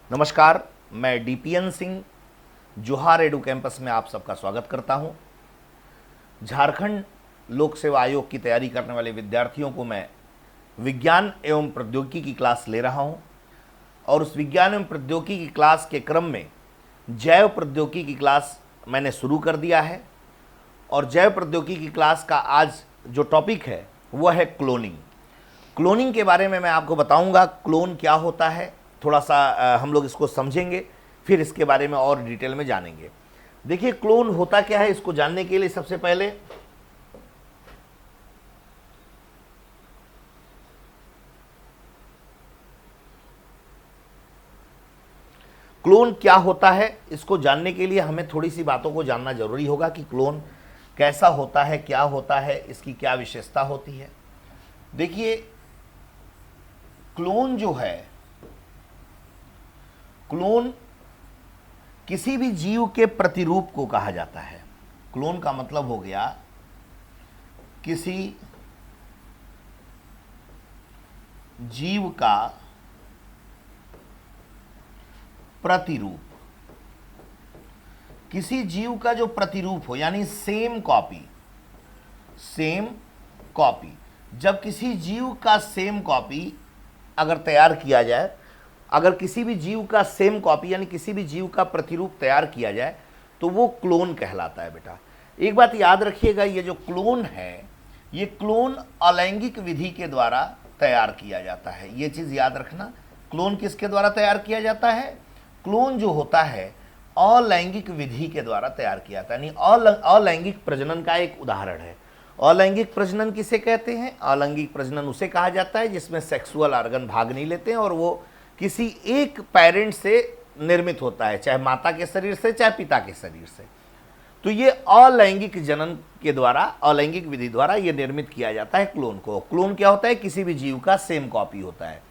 नमस्कार, मैं डीपीएन सिंह जोहार एडू कैंपस में आप सबका स्वागत करता हूं। झारखंड लोक सेवा आयोग की तैयारी करने वाले विद्यार्थियों को मैं विज्ञान एवं प्रौद्योगिकी की क्लास ले रहा हूं और उस विज्ञान एवं प्रौद्योगिकी की क्लास के क्रम में जैव प्रौद्योगिकी की क्लास मैंने शुरू कर दिया है। और जैव प्रौद्योगिकी की क्लास का आज जो टॉपिक है वह है क्लोनिंग। क्लोनिंग के बारे में मैं आपको बताऊंगा क्लोन क्या होता है, थोड़ा सा हम लोग इसको समझेंगे, फिर इसके बारे में और डिटेल में जानेंगे। देखिए क्लोन होता क्या है, इसको जानने के लिए सबसे पहले क्लोन क्या होता है इसको जानने के लिए हमें थोड़ी सी बातों को जानना जरूरी होगा कि क्लोन कैसा होता है, क्या होता है, इसकी क्या विशेषता होती है। देखिए क्लोन जो है, क्लोन किसी भी जीव के प्रतिरूप को कहा जाता है। क्लोन का मतलब हो गया किसी जीव का प्रतिरूप, किसी जीव का जो प्रतिरूप हो, यानी सेम कॉपी। सेम कॉपी, जब किसी जीव का सेम कॉपी अगर तैयार किया जाए, अगर किसी भी जीव का सेम कॉपी यानी किसी भी जीव का प्रतिरूप तैयार किया जाए तो वो क्लोन कहलाता है। बेटा एक बात याद रखिएगा, ये जो क्लोन है ये क्लोन अलैंगिक विधि के द्वारा तैयार किया जाता है। ये चीज़ याद रखना, क्लोन किसके द्वारा तैयार किया जाता है? क्लोन जो होता है अलैंगिक विधि के द्वारा तैयार किया जाता है, यानी अलैंगिक प्रजनन का एक उदाहरण है। अलैंगिक प्रजनन किसे कहते हैं? अलैंगिक प्रजनन उसे कहा जाता है जिसमें सेक्सुअल ऑर्गन भाग नहीं लेते हैं और वो किसी एक पेरेंट से निर्मित होता है, चाहे माता के शरीर से चाहे पिता के शरीर से। तो ये अलैंगिक जनन के द्वारा, अलैंगिक विधि द्वारा ये निर्मित किया जाता है क्लोन को। क्लोन क्या होता है? किसी भी जीव का सेम कॉपी होता है।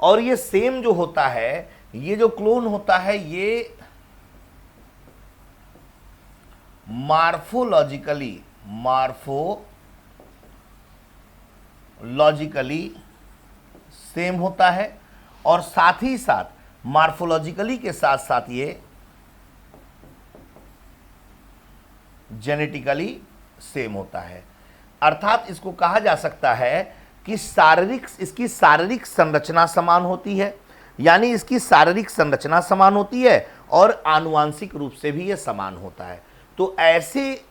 और ये सेम जो होता है, ये जो क्लोन होता है, ये मॉर्फोलॉजिकली सेम होता है और साथ ही साथ मॉर्फोलॉजिकली के साथ साथ ये जेनेटिकली सेम होता है। अर्थात इसको कहा जा सकता है कि इसकी शारीरिक संरचना समान होती है, यानी इसकी शारीरिक संरचना समान होती है और आनुवांशिक रूप से भी ये समान होता है। तो ऐसे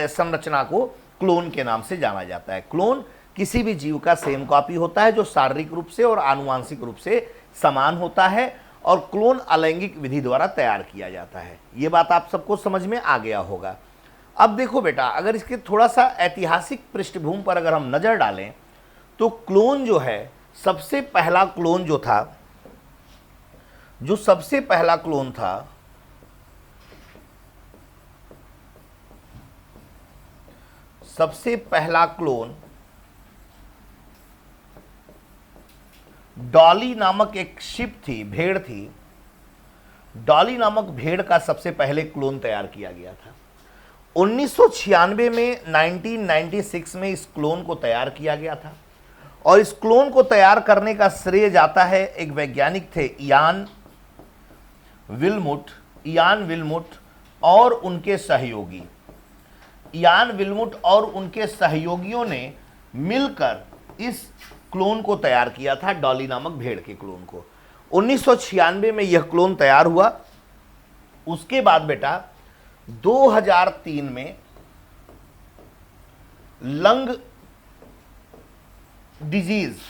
संरचना को क्लोन के नाम से जाना जाता है। क्लोन किसी भी जीव का सेम कॉपी होता है जो शारीरिक रूप से और आनुवांशिक रूप से समान होता है और क्लोन अलैंगिक विधि द्वारा तैयार किया जाता है। ये बात आप सबको समझ में आ गया होगा। अब देखो बेटा, अगर इसके थोड़ा सा ऐतिहासिक पृष्ठभूमि पर अगर हम नजर डालें तो क्लोन जो है, सबसे पहला क्लोन जो था, जो सबसे पहला क्लोन था, सबसे पहला क्लोन डॉली नामक एक शिप थी, भेड़ थी। डॉली नामक भेड़ का सबसे पहले क्लोन तैयार किया गया था 1996 में। 1996 में इस क्लोन को तैयार किया गया था और इस क्लोन को तैयार करने का श्रेय जाता है एक वैज्ञानिक थे इयान विल्मुट और उनके सहयोगी। इयान विल्मुट और उनके सहयोगियों ने मिलकर इस क्लोन को तैयार किया था, डॉली नामक भेड़ के क्लोन को। 1996 में यह क्लोन तैयार हुआ। उसके बाद बेटा 2003 में लंग डिजीज,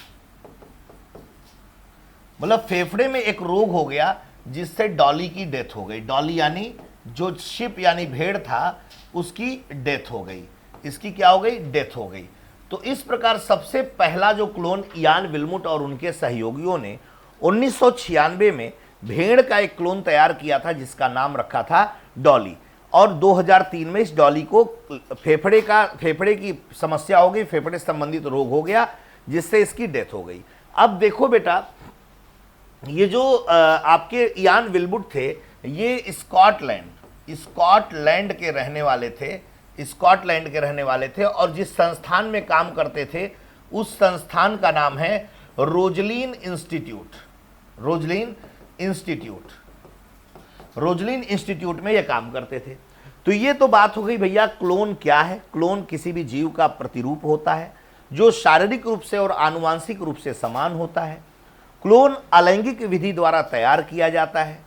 मतलब फेफड़े में एक रोग हो गया जिससे डॉली की डेथ हो गई। डॉली यानी जो शिप यानी भेड़ था उसकी डेथ हो गई। इसकी क्या हो गई? डेथ हो गई। तो इस प्रकार सबसे पहला जो क्लोन इयान विल्मुट और उनके सहयोगियों ने 1996 में भेड़ का एक क्लोन तैयार किया था जिसका नाम रखा था डॉली। और 2003 में इस डॉली को फेफड़े की समस्या हो गई, फेफड़े संबंधित रोग हो गया जिससे इसकी डेथ हो गई। अब देखो बेटा, ये जो आपके इयान विल्मुट थे, ये स्कॉटलैंड के रहने वाले थे और जिस संस्थान में काम करते थे उस संस्थान का नाम है Roslin institute. Roslin institute, Roslin institute में ये काम करते थे। तो ये तो बात हो गई भैया क्लोन क्या है। क्लोन किसी भी जीव का प्रतिरूप होता है जो शारीरिक रूप से और आनुवांशिक रूप से समान होता है। क्लोन अलैंगिक विधि द्वारा तैयार किया जाता है।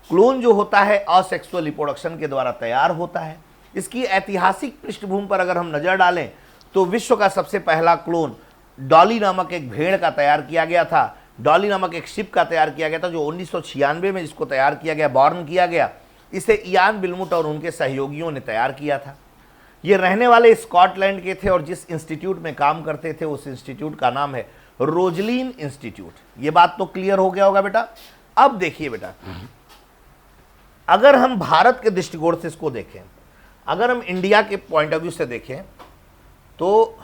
क्लोन जो होता है असेक्सुअल रिप्रोडक्शन के द्वारा तैयार होता है। इसकी ऐतिहासिक पृष्ठभूमि पर अगर हम नज़र डालें तो विश्व का सबसे पहला क्लोन डॉली नामक एक भेड़ का तैयार किया गया था। डॉली नामक एक शिप का तैयार किया गया था जो 1996 में इसको तैयार किया गया, बॉर्न किया गया। इसे इयान विल्मुट और उनके सहयोगियों ने तैयार किया था। ये रहने वाले स्कॉटलैंड के थे और जिस इंस्टीट्यूट में काम करते थे उस इंस्टीट्यूट का नाम है रोजलिन इंस्टीट्यूट। ये बात तो क्लियर हो गया होगा बेटा। अब देखिए बेटा, अगर हम भारत के दृष्टिकोण से इसको देखें, अगर हम इंडिया के पॉइंट ऑफ व्यू से देखें तो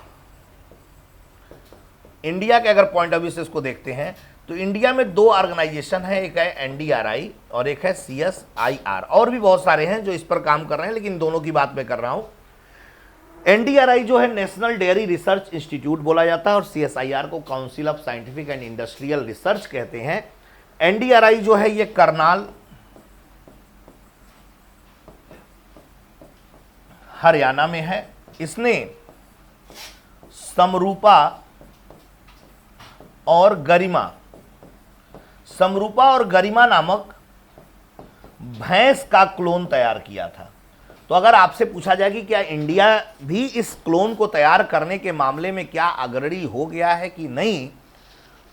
इंडिया के अगर पॉइंट ऑफ व्यू से इसको देखते हैं तो इंडिया में दो ऑर्गेनाइजेशन है, एक है एनडीआरआई और एक है सीएसआईआर। और भी बहुत सारे हैं जो इस पर काम कर रहे हैं, लेकिन दोनों की बात मैं कर रहा हूं। एनडीआरआई जो है नेशनल डेयरी रिसर्च इंस्टीट्यूट बोला जाता है और सीएसआईआर को council of scientific and industrial research कहते हैं। एनडीआरआई जो है ये करनाल, हरियाणा में है। इसने समरूपा और गरिमा नामक भैंस का क्लोन तैयार किया था। तो अगर आपसे पूछा जाए कि क्या इंडिया भी इस क्लोन को तैयार करने के मामले में क्या अग्रणी हो गया है कि नहीं,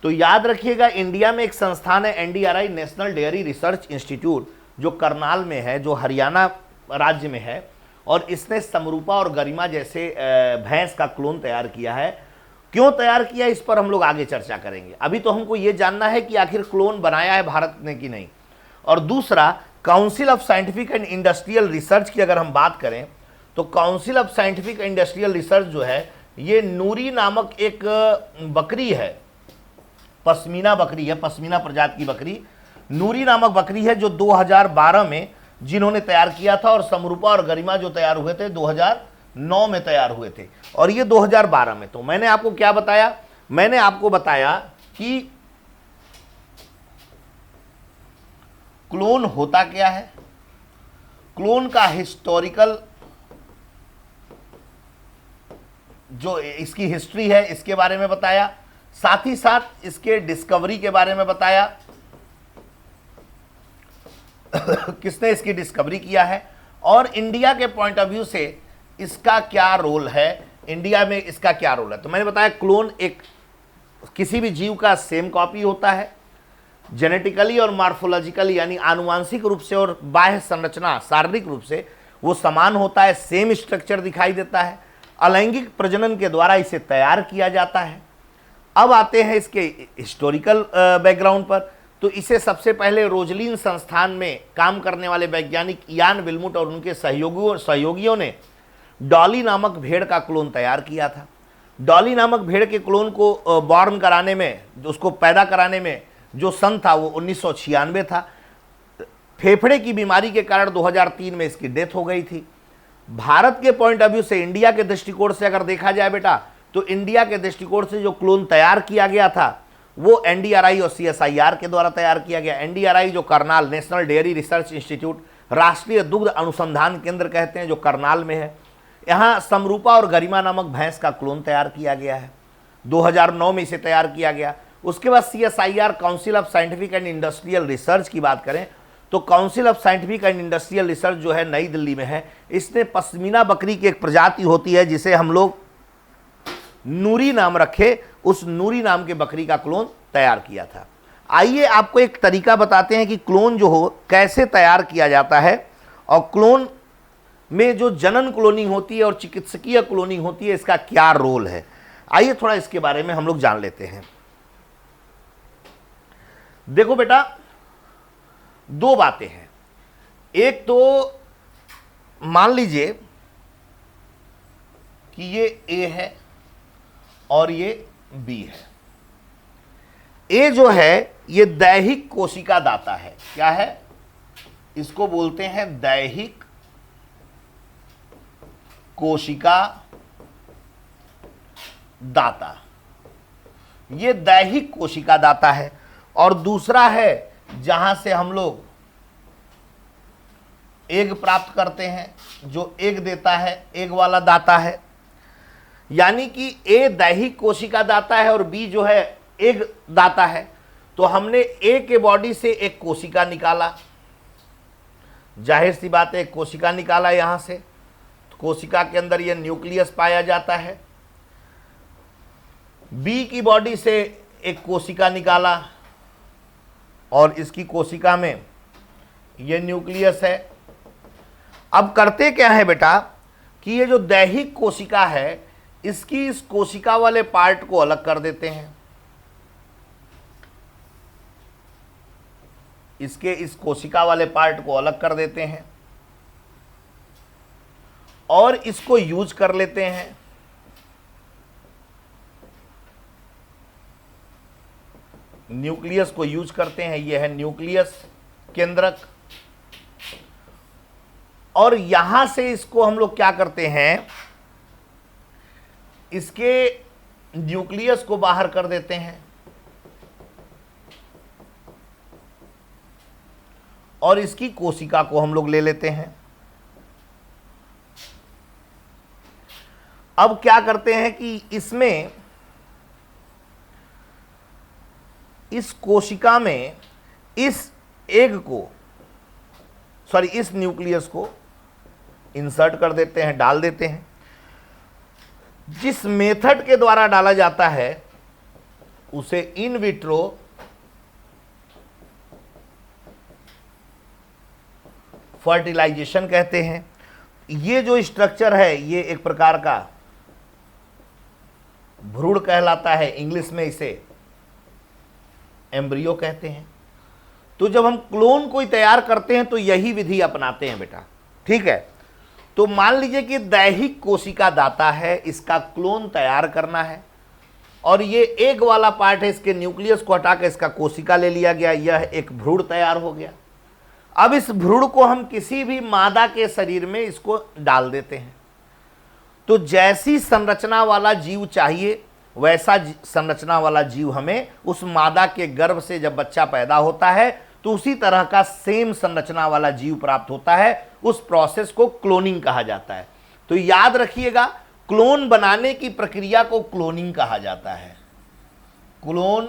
तो याद रखिएगा इंडिया में एक संस्थान है NDRI, national dairy research institute, जो करनाल में है, जो हरियाणा राज्य में है। और इसने समरूपा और गरिमा जैसे भैंस का क्लोन तैयार किया है। क्यों तैयार किया इस पर हम लोग आगे चर्चा करेंगे। अभी तो हमको ये जानना है कि आखिर क्लोन बनाया है भारत ने कि नहीं। और दूसरा, council of scientific and industrial research की अगर हम बात करें तो council of scientific and industrial research जो है ये नूरी नामक एक बकरी है, पश्मीना बकरी है, पश्मीना प्रजाति की बकरी, नूरी नामक बकरी है जो 2012 में जिन्होंने तैयार किया था। और समरूपा और गरिमा जो तैयार हुए थे 2009 में तैयार हुए थे और ये 2012 में। तो मैंने आपको क्या बताया, मैंने आपको बताया कि क्लोन होता क्या है, क्लोन का हिस्टोरिकल जो इसकी हिस्ट्री है इसके बारे में बताया, साथ ही साथ इसके डिस्कवरी के बारे में बताया, किसने इसकी डिस्कवरी किया है और इंडिया के पॉइंट ऑफ व्यू से इसका क्या रोल है, इंडिया में इसका क्या रोल है। तो मैंने बताया क्लोन एक किसी भी जीव का सेम कॉपी होता है, जेनेटिकली और मॉर्फोलॉजिकली यानी आनुवांशिक रूप से और बाह्य संरचना शारीरिक रूप से वो समान होता है, सेम स्ट्रक्चर दिखाई देता है। अलैंगिक प्रजनन के द्वारा इसे तैयार किया जाता है। अब आते हैं इसके हिस्टोरिकल बैकग्राउंड पर। तो इसे सबसे पहले रोजलिन संस्थान में काम करने वाले वैज्ञानिक इयान विल्मुट और उनके सहयोगियों ने डॉली नामक भेड़ का क्लोन तैयार किया था। डॉली नामक भेड़ के क्लोन को बॉर्न कराने में, उसको पैदा कराने में जो सन था वो 1996 था। फेफड़े की बीमारी के कारण 2003 में इसकी डेथ हो गई थी। भारत के पॉइंट ऑफ व्यू से, इंडिया के दृष्टिकोण से अगर देखा जाए बेटा, तो इंडिया के दृष्टिकोण से जो क्लोन तैयार किया गया था वो एनडीआरआई और सीएसआईआर के द्वारा तैयार किया गया। एनडीआरआई जो Karnal, national dairy research institute, राष्ट्रीय दुग्ध अनुसंधान केंद्र कहते हैं, जो करनाल में है। यहाँ समरूपा और गरिमा नामक भैंस का क्लोन तैयार किया गया है, 2009 में इसे तैयार किया गया। उसके बाद CSIR, council of scientific and industrial research की बात करें तो council of scientific and industrial research जो है नई दिल्ली में है। इसने पश्मीना बकरी की एक प्रजाति होती है जिसे हम लोग नूरी नाम रखे, उस नूरी नाम के बकरी का क्लोन तैयार किया था। आइए आपको एक तरीका बताते हैं कि क्लोन जो हो कैसे तैयार किया जाता है और क्लोन में जो जनन क्लोनिंग होती है और चिकित्सकीय क्लोनिंग होती है इसका क्या रोल है। आइए थोड़ा इसके बारे में हम लोग जान लेते हैं। देखो बेटा, दो बातें हैं। एक तो मान लीजिए कि ये ए है और ये बी है। ए जो है ये दैहिक कोशिका दाता है। क्या है? इसको बोलते हैं दैहिक कोशिका दाता। ये दैहिक कोशिका दाता है। और दूसरा है जहां से हम लोग एग प्राप्त करते हैं, जो एग देता है, एग वाला दाता है। यानी कि ए दैहिक कोशिका दाता है और बी जो है एग दाता है। तो हमने ए के बॉडी से एक कोशिका निकाला, जाहिर सी बात है एक कोशिका निकाला यहां से, तो कोशिका के अंदर यह न्यूक्लियस पाया जाता है। बी की बॉडी से एक कोशिका निकाला और इसकी कोशिका में यह न्यूक्लियस है। अब करते क्या है बेटा कि ये जो दैहिक कोशिका है इसकी इस कोशिका वाले पार्ट को अलग कर देते हैं, इसके इस कोशिका वाले पार्ट को अलग कर देते हैं और इसको यूज कर लेते हैं। न्यूक्लियस को यूज करते हैं, यह है न्यूक्लियस केंद्रक। और यहां से इसको हम लोग क्या करते हैं, इसके न्यूक्लियस को बाहर कर देते हैं और इसकी कोशिका को हम लोग ले लेते हैं। अब क्या करते हैं कि इसमें इस कोशिका में इस एग को इस न्यूक्लियस को इंसर्ट कर देते हैं, डाल देते हैं। जिस मेथड के द्वारा डाला जाता है उसे इन विट्रो फर्टिलाइजेशन कहते हैं। ये जो स्ट्रक्चर है ये एक प्रकार का भ्रूण कहलाता है, इंग्लिश में इसे एम्ब्रियो कहते हैं। तो जब हम क्लोन कोई तैयार करते हैं तो यही विधि अपनाते हैं बेटा, ठीक है। तो मान लीजिए कि दैहिक कोशिका दाता है, इसका क्लोन तैयार करना है और ये एग वाला पार्ट है, इसके न्यूक्लियस को हटाकर इसका कोशिका ले लिया गया, यह एक भ्रूण तैयार हो गया। अब इस भ्रूण को हम किसी भी मादा के शरीर में इसको डाल देते हैं। तो जैसी संरचना वाला जीव चाहिए वैसा संरचना वाला जीव हमें उस मादा के गर्भ से जब बच्चा पैदा होता है तो उसी तरह का सेम संरचना वाला जीव प्राप्त होता है। उस प्रोसेस को क्लोनिंग कहा जाता है। तो याद रखिएगा, क्लोन बनाने की प्रक्रिया को क्लोनिंग कहा जाता है। क्लोन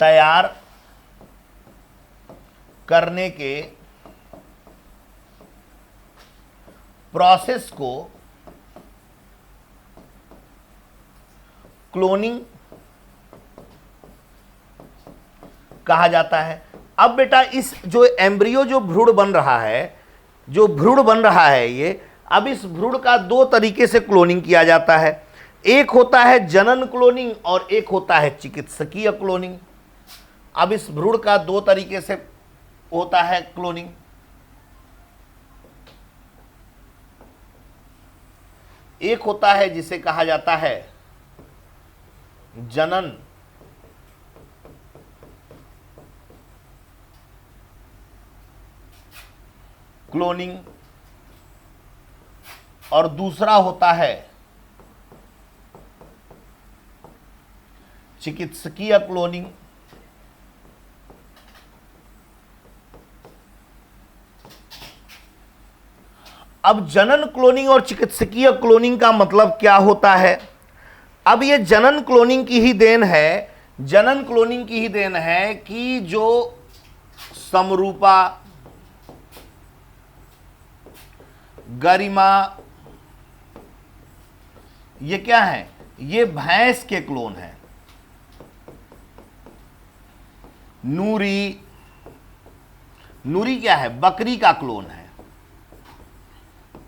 तैयार करने के प्रोसेस को क्लोनिंग कहा जाता है। अब बेटा इस जो एम्ब्रियो जो भ्रूण बन रहा है ये, अब इस भ्रूण का दो तरीके से क्लोनिंग किया जाता है। एक होता है जनन क्लोनिंग और एक होता है चिकित्सकीय क्लोनिंग। अब इस भ्रूण का दो तरीके से होता है क्लोनिंग। एक होता है जिसे कहा जाता है जनन क्लोनिंग और दूसरा होता है चिकित्सकीय क्लोनिंग। अब जनन क्लोनिंग और चिकित्सकीय क्लोनिंग का मतलब क्या होता है? अब ये जनन क्लोनिंग की ही देन है, जनन क्लोनिंग की ही देन है कि जो समरूपा, गरिमा, ये क्या है? ये भैंस के क्लोन है। नूरी, नूरी क्या है? बकरी का क्लोन है।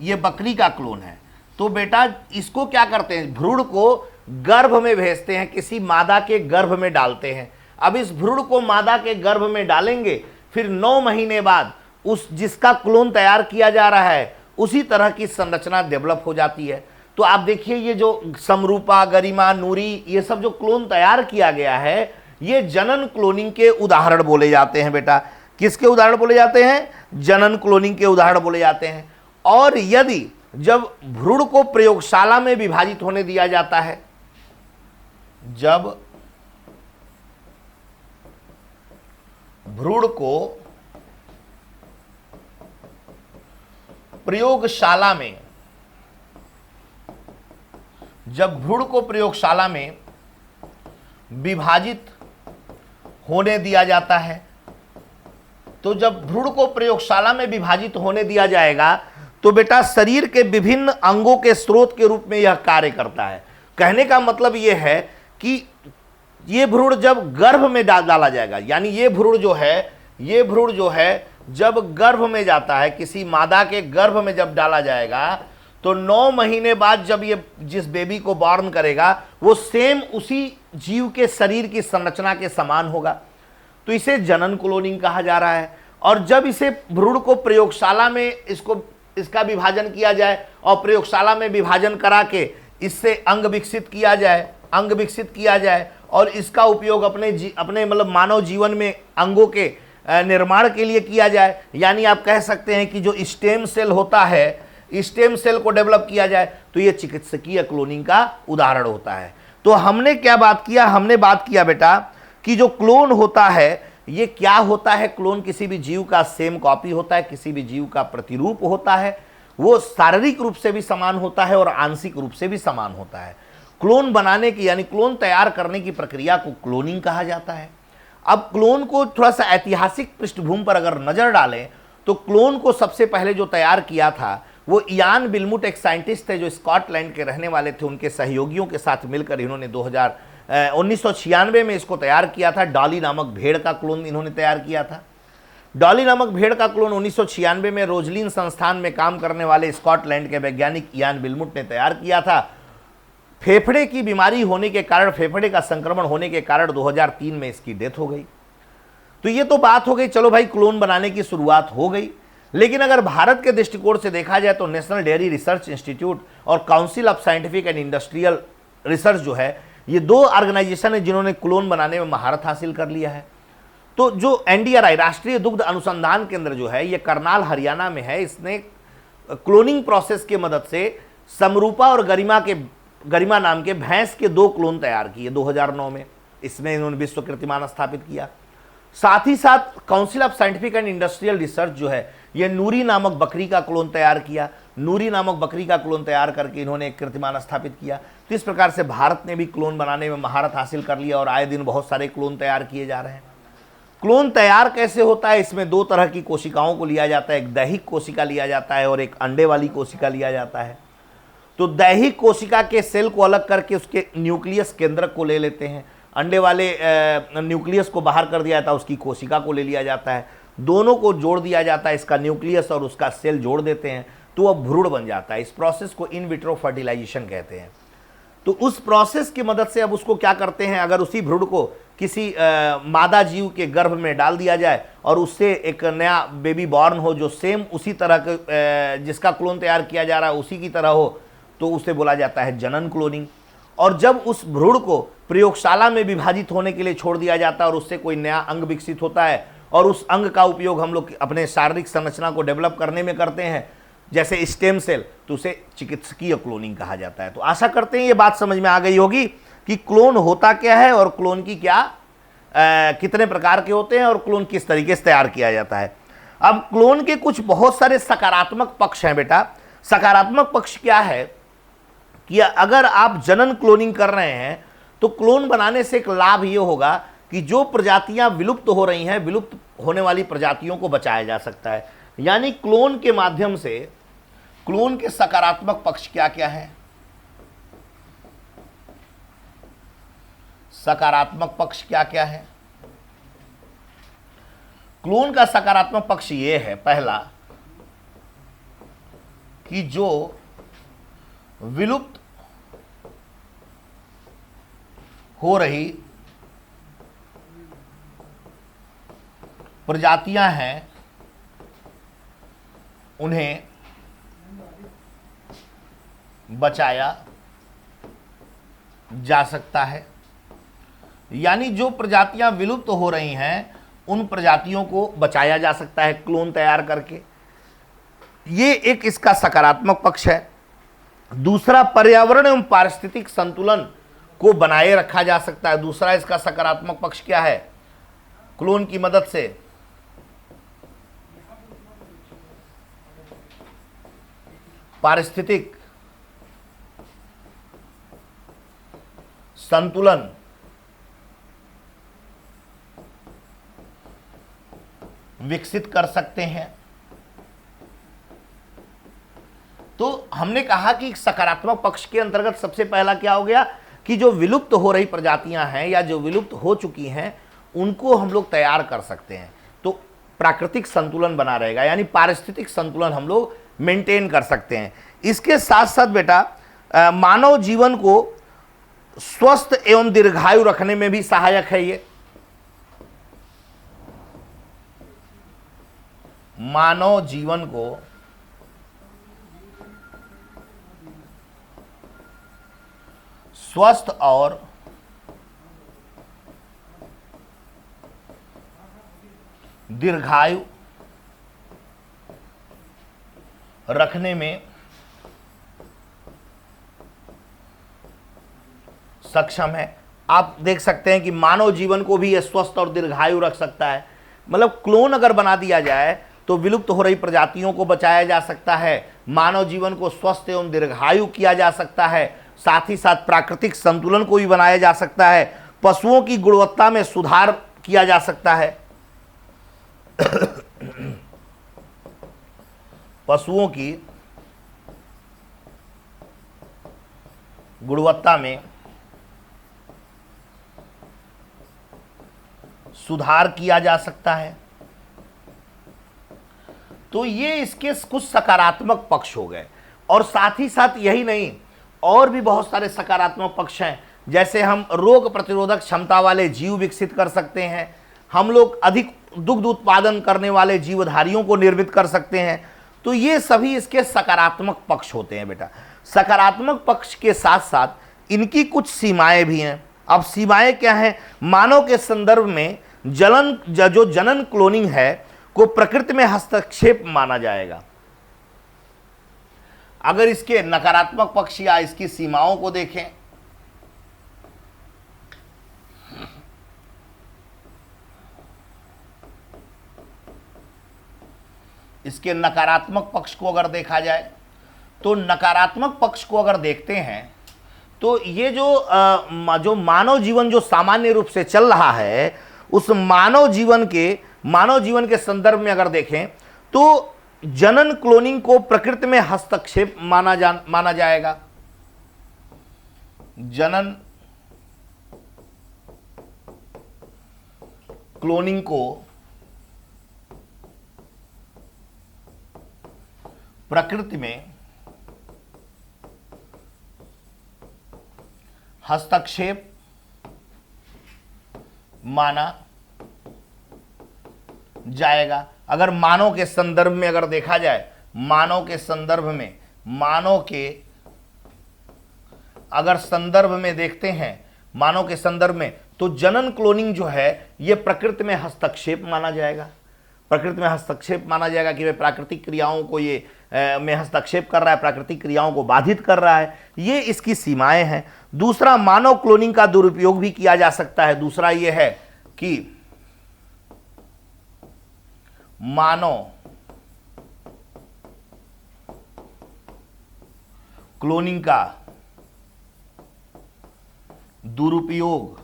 ये बकरी का क्लोन है। तो बेटा इसको क्या करते हैं? भ्रूण को गर्भ में भेजते हैं, किसी मादा के गर्भ में डालते हैं। अब इस भ्रूण को मादा के गर्भ में डालेंगे, फिर 9 महीने बाद उस जिसका क्लोन तैयार किया जा रहा है उसी तरह की संरचना डेवलप हो जाती है। तो आप देखिए ये जो समरूपा, गरिमा, नूरी, ये सब जो क्लोन तैयार किया गया है ये जनन क्लोनिंग के उदाहरण बोले जाते हैं। बेटा किसके उदाहरण बोले जाते हैं? जनन क्लोनिंग के उदाहरण बोले जाते हैं। और यदि जब भ्रूण को प्रयोगशाला में विभाजित होने दिया जाता है, जब भ्रूण को प्रयोगशाला में, जब भ्रूण को प्रयोगशाला में विभाजित होने दिया जाता है, तो जब भ्रूण को प्रयोगशाला में विभाजित होने दिया जाएगा तो बेटा शरीर के विभिन्न अंगों के स्रोत के रूप में यह कार्य करता है। कहने का मतलब यह है कि ये भ्रूण जब गर्भ में डाला जाएगा, यानी ये भ्रूण जो है जब गर्भ में जाता है, किसी मादा के गर्भ में जब डाला जाएगा तो 9 महीने बाद जब ये जिस बेबी को बॉर्न करेगा वो सेम उसी जीव के शरीर की संरचना के समान होगा। तो इसे जनन क्लोनिंग कहा जा रहा है। और जब इसे भ्रूण को प्रयोगशाला में इसका विभाजन किया जाए और प्रयोगशाला में विभाजन करा के इससे अंग विकसित किया जाए और इसका उपयोग अपने मतलब मानव जीवन में अंगों के निर्माण के लिए किया जाए, यानी आप कह सकते हैं कि जो स्टेम सेल होता है, स्टेम सेल को डेवलप किया जाए, तो ये चिकित्सकीय क्लोनिंग का उदाहरण होता है। तो हमने क्या बात किया, हमने बात किया बेटा कि जो क्लोन होता है ये क्या होता है। क्लोन किसी भी जीव का सेम कॉपी होता है, किसी भी जीव का प्रतिरूप होता है। वो शारीरिक रूप से भी समान होता है और आंशिक रूप से भी समान होता है। क्लोन बनाने की यानी क्लोन तैयार करने की प्रक्रिया को क्लोनिंग कहा जाता है। अब क्लोन को थोड़ा सा ऐतिहासिक पृष्ठभूमि पर अगर नजर डालें तो क्लोन को सबसे पहले जो तैयार किया था वो इयान बिलमुट, एक साइंटिस्ट थे जो स्कॉटलैंड के रहने वाले थे। उनके सहयोगियों के साथ मिलकर इन्होंने 1996 में इसको तैयार किया था। डॉली नामक भेड़ का क्लोन इन्होंने तैयार किया था। डॉली नामक भेड़ का क्लोन 1996 में रोजलिन संस्थान में काम करने वाले स्कॉटलैंड के वैज्ञानिक इयान बिलमुट ने तैयार किया था। फेफड़े की बीमारी होने के कारण, फेफड़े का संक्रमण होने के कारण 2003 में इसकी डेथ हो गई। तो ये तो बात हो गई, चलो भाई क्लोन बनाने की शुरुआत हो गई। लेकिन अगर भारत के दृष्टिकोण से देखा जाए तो नेशनल डेयरी रिसर्च इंस्टीट्यूट और council of scientific and industrial research जो है, ये 2 ऑर्गेनाइजेशन है जिन्होंने क्लोन बनाने में महारत हासिल कर लिया है। तो जो NDRI, राष्ट्रीय दुग्ध अनुसंधान केंद्र जो है, ये करनाल हरियाणा में है। इसने क्लोनिंग प्रोसेस की मदद से समरूपा और गरिमा नाम के भैंस के 2 क्लोन तैयार किए 2009 में। इसमें इन्होंने विश्व कीर्तिमान स्थापित किया। साथ ही साथ council of scientific and industrial research जो है, ये नूरी नामक बकरी का क्लोन तैयार किया। नूरी नामक बकरी का क्लोन तैयार करके इन्होंने एक कीर्तिमान स्थापित किया। तो इस प्रकार से भारत ने भी क्लोन बनाने में महारत हासिल कर लिया और आए दिन बहुत सारे क्लोन तैयार किए जा रहे हैं। क्लोन तैयार कैसे होता है, इसमें 2 तरह की कोशिकाओं को लिया जाता है। एक दैहिक कोशिका लिया जाता है और एक अंडे वाली कोशिका लिया जाता है। तो दैहिक कोशिका के सेल को अलग करके उसके न्यूक्लियस केंद्रक को ले लेते हैं। अंडे वाले न्यूक्लियस को बाहर कर दिया जाता है, उसकी कोशिका को ले लिया जाता है। दोनों को जोड़ दिया जाता है, इसका न्यूक्लियस और उसका सेल जोड़ देते हैं तो वह भ्रूण बन जाता है। इस प्रोसेस को इन विट्रो फर्टिलाइजेशन कहते हैं। तो उस प्रोसेस की मदद से अब उसको क्या करते हैं, अगर उसी भ्रूण को किसी मादा जीव के गर्भ में डाल दिया जाए और उससे एक नया बेबी बॉर्न हो जो सेम उसी तरह के जिसका क्लोन तैयार किया जा रहा है उसी की तरह हो, तो उसे बोला जाता है जनन क्लोनिंग। और जब उस भ्रूण को प्रयोगशाला में विभाजित होने के लिए छोड़ दिया जाता है और उससे कोई नया अंग विकसित होता है और उस अंग का उपयोग हम लोग अपने शारीरिक संरचना को डेवलप करने में करते हैं, जैसे स्टेम सेल, तो उसे चिकित्सकीय क्लोनिंग कहा जाता है। तो आशा करते हैं ये बात समझ में आ गई होगी कि क्लोन होता क्या है और क्लोन की कितने प्रकार के होते हैं और क्लोन किस तरीके से तैयार किया जाता है। अब क्लोन के कुछ बहुत सारे सकारात्मक पक्ष हैं बेटा। सकारात्मक पक्ष क्या है कि अगर आप जनन क्लोनिंग कर रहे हैं तो क्लोन बनाने से एक लाभ ये होगा कि जो प्रजातियां विलुप्त हो रही हैं, विलुप्त होने वाली प्रजातियों को बचाया जा सकता है। यानी क्लोन के माध्यम से क्लोन के सकारात्मक पक्ष क्या क्या है? सकारात्मक पक्ष क्या क्या है? क्लोन का सकारात्मक पक्ष यह है, पहला कि जो विलुप्त हो रही प्रजातियां हैं उन्हें बचाया जा सकता है। यानी जो प्रजातियां विलुप्त हो रही हैं उन प्रजातियों को बचाया जा सकता है क्लोन तैयार करके। ये एक इसका सकारात्मक पक्ष है। दूसरा, पर्यावरण एवं पारिस्थितिक संतुलन को बनाए रखा जा सकता है। दूसरा इसका सकारात्मक पक्ष क्या है? क्लोन की मदद से पारिस्थितिक संतुलन विकसित कर सकते हैं। तो हमने कहा कि सकारात्मक पक्ष के अंतर्गत सबसे पहला क्या हो गया कि जो विलुप्त हो रही प्रजातियां हैं या जो विलुप्त हो चुकी हैं उनको हम लोग तैयार कर सकते हैं, तो प्राकृतिक संतुलन बना रहेगा, यानी पारिस्थितिक संतुलन हम लोग मेंटेन कर सकते हैं। इसके साथ साथ बेटा मानव जीवन को स्वस्थ एवं दीर्घायु रखने में भी सहायक है। ये मानव जीवन को स्वस्थ और दीर्घायु रखने में सक्षम है। आप देख सकते हैं कि मानव जीवन को भी यह स्वस्थ और दीर्घायु रख सकता है। मतलब क्लोन अगर बना दिया जाए तो विलुप्त हो रही प्रजातियों को बचाया जा सकता है, मानव जीवन को स्वस्थ एवं दीर्घायु किया जा सकता है, साथ ही साथ प्राकृतिक संतुलन को भी बनाया जा सकता है, पशुओं की गुणवत्ता में सुधार किया जा सकता है। पशुओं की गुणवत्ता में सुधार किया जा सकता है। तो ये इसके कुछ सकारात्मक पक्ष हो गए। और साथ ही साथ यही नहीं, और भी बहुत सारे सकारात्मक पक्ष हैं। जैसे हम रोग प्रतिरोधक क्षमता वाले जीव विकसित कर सकते हैं, हम लोग अधिक दुग्ध उत्पादन करने वाले जीवधारियों को निर्मित कर सकते हैं। तो ये सभी इसके सकारात्मक पक्ष होते हैं बेटा। सकारात्मक पक्ष के साथ साथ इनकी कुछ सीमाएं भी हैं। अब सीमाएं क्या हैं? मानव के संदर्भ में जो जनन क्लोनिंग है को प्रकृति में हस्तक्षेप माना जाएगा। अगर इसके नकारात्मक पक्ष या इसकी सीमाओं को देखें, इसके नकारात्मक पक्ष को अगर देखा जाए तो नकारात्मक पक्ष को अगर देखते हैं तो ये जो मानव जीवन जो सामान्य रूप से चल रहा है, उस मानव जीवन के संदर्भ में अगर देखें तो जनन क्लोनिंग को प्रकृति में हस्तक्षेप माना जाएगा। जनन क्लोनिंग को प्रकृति में हस्तक्षेप माना जाएगा। अगर मानव के संदर्भ में अगर देखा जाए, मानव के संदर्भ में, मानव के अगर संदर्भ में देखते हैं, मानव के संदर्भ में, तो जनन क्लोनिंग जो है यह प्रकृति में हस्तक्षेप माना जाएगा। प्रकृति में हस्तक्षेप माना जाएगा कि वह प्राकृतिक क्रियाओं को ये में हस्तक्षेप कर रहा है, प्राकृतिक क्रियाओं को बाधित कर रहा है। ये इसकी सीमाएं हैं। दूसरा, मानव क्लोनिंग का दुरुपयोग भी किया जा सकता है। दूसरा ये है कि मानव क्लोनिंग का दुरुपयोग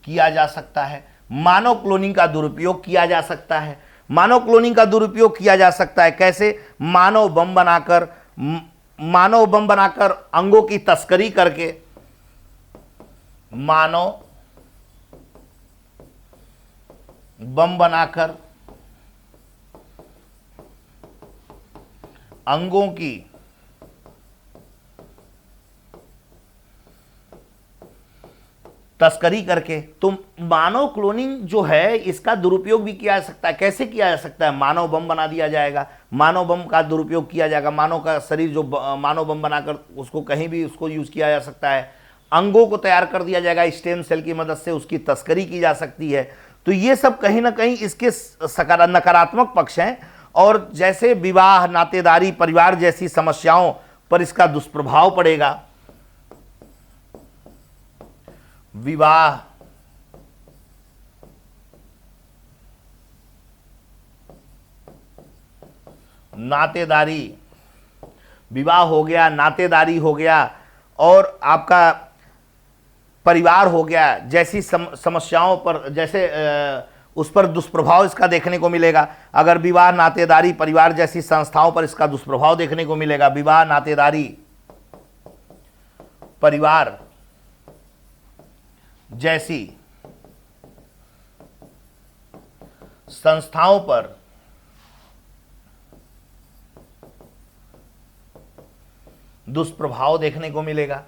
किया जा सकता है। मानव क्लोनिंग का दुरुपयोग किया जा सकता है। मानव क्लोनिंग का दुरुपयोग किया जा सकता है कैसे? मानव बम बनाकर अंगों की तस्करी करके, मानव बम बनाकर अंगों की तस्करी करके। तो मानव क्लोनिंग जो है इसका दुरुपयोग भी किया जा सकता है। कैसे किया जा सकता है? मानव बम बना दिया जाएगा, मानव बम का दुरुपयोग किया जाएगा। मानव का शरीर जो मानव बम बनाकर उसको कहीं भी उसको यूज किया जा सकता है। अंगों को तैयार कर दिया जाएगा, स्टेम सेल की मदद से उसकी तस्करी की जा सकती है। तो ये सब कहीं ना कहीं इसके नकारात्मक पक्ष हैं। और जैसे विवाह, नातेदारी, परिवार जैसी समस्याओं पर इसका दुष्प्रभाव पड़ेगा। विवाह, नातेदारी, विवाह हो गया, नातेदारी हो गया और आपका परिवार हो गया, जैसी समस्याओं पर, जैसे उस पर दुष्प्रभाव इसका देखने को मिलेगा। अगर विवाह, नातेदारी, परिवार जैसी संस्थाओं पर इसका दुष्प्रभाव देखने को मिलेगा। विवाह, नातेदारी, परिवार जैसी संस्थाओं पर दुष्प्रभाव देखने को मिलेगा।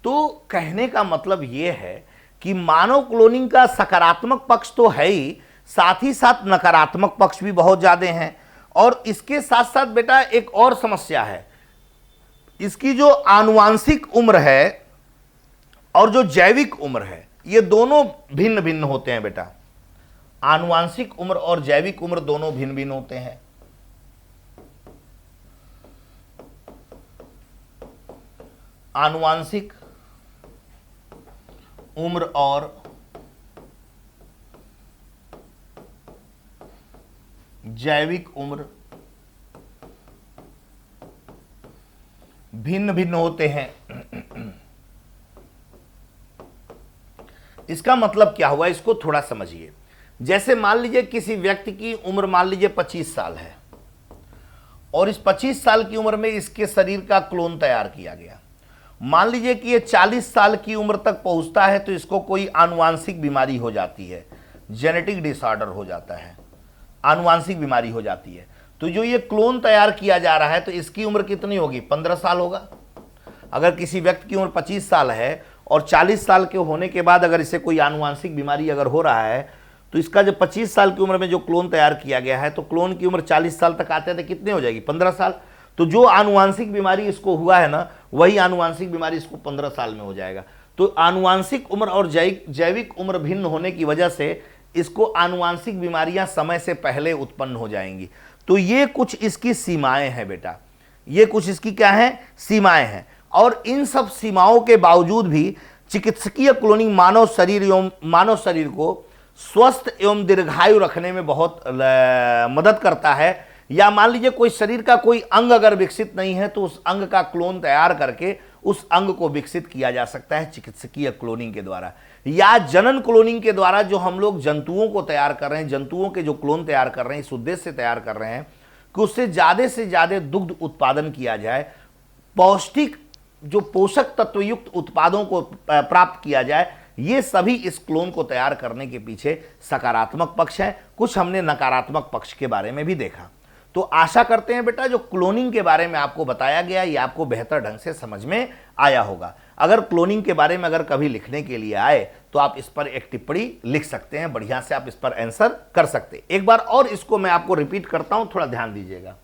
तो कहने का मतलब यह है कि मानव क्लोनिंग का सकारात्मक पक्ष तो है ही, साथ ही साथ नकारात्मक पक्ष भी बहुत ज्यादा हैं। और इसके साथ साथ बेटा एक और समस्या है, इसकी जो आनुवांशिक उम्र है और जो जैविक उम्र है, ये दोनों भिन्न भिन्न होते हैं बेटा। आनुवांशिक उम्र और जैविक उम्र दोनों भिन्न भिन्न होते हैं। आनुवांशिक उम्र और जैविक उम्र भिन्न भिन्न होते हैं। इसका मतलब क्या हुआ, इसको थोड़ा समझिए। जैसे मान लीजिए किसी व्यक्ति की उम्र मान लीजिए 25 साल है और इस 25 साल की उम्र में इसके शरीर का क्लोन तैयार किया गया। मान लीजिए कि ये 40 साल की उम्र तक पहुंचता है तो इसको कोई आनुवांशिक बीमारी हो जाती है, जेनेटिक डिसऑर्डर हो जाता है, आनुवांशिक बीमारी हो जाती है। तो जो ये क्लोन तैयार किया जा रहा है तो इसकी उम्र कितनी होगी, 15 साल होगा। अगर किसी व्यक्ति की उम्र 25 साल है और 40 साल के होने के बाद अगर इसे कोई आनुवांशिक बीमारी अगर हो रहा है तो इसका जो 25 साल की उम्र में जो क्लोन तैयार किया गया है तो क्लोन की उम्र 40 साल तक आते थे कितने हो जाएगी, 15 साल। तो जो आनुवांशिक बीमारी इसको हुआ है ना, वही आनुवांशिक बीमारी इसको 15 साल में हो जाएगा। तो आनुवांशिक उम्र और जैविक उम्र भिन्न होने की वजह से इसको आनुवांशिक बीमारियां समय से पहले उत्पन्न हो जाएंगी। तो ये कुछ इसकी सीमाएं हैं बेटा, ये कुछ इसकी क्या है, सीमाएं हैं। और इन सब सीमाओं के बावजूद भी चिकित्सकीय क्लोनिंग मानव शरीर को स्वस्थ एवं दीर्घायु रखने में बहुत मदद करता है। या मान लीजिए कोई शरीर का कोई अंग अगर विकसित नहीं है तो उस अंग का क्लोन तैयार करके उस अंग को विकसित किया जा सकता है चिकित्सकीय क्लोनिंग के द्वारा। या जनन क्लोनिंग के द्वारा जो हम लोग जंतुओं को तैयार कर रहे हैं, जंतुओं के जो क्लोन तैयार कर रहे हैं, इस उद्देश्य से तैयार कर रहे हैं कि उससे ज़्यादा दुग्ध उत्पादन किया जाए, पौष्टिक जो पोषक तत्वयुक्त उत्पादों को प्राप्त किया जाए। ये सभी इस क्लोन को तैयार करने के पीछे सकारात्मक पक्ष है। कुछ हमने नकारात्मक पक्ष के बारे में भी देखा। तो आशा करते हैं बेटा जो क्लोनिंग के बारे में आपको बताया गया ये आपको बेहतर ढंग से समझ में आया होगा। अगर क्लोनिंग के बारे में अगर कभी लिखने के लिए आए तो आप इस पर एक टिप्पणी लिख सकते हैं, बढ़िया से आप इस पर आंसर कर सकते हैं। एक बार और इसको मैं आपको रिपीट करता हूं, थोड़ा ध्यान दीजिएगा।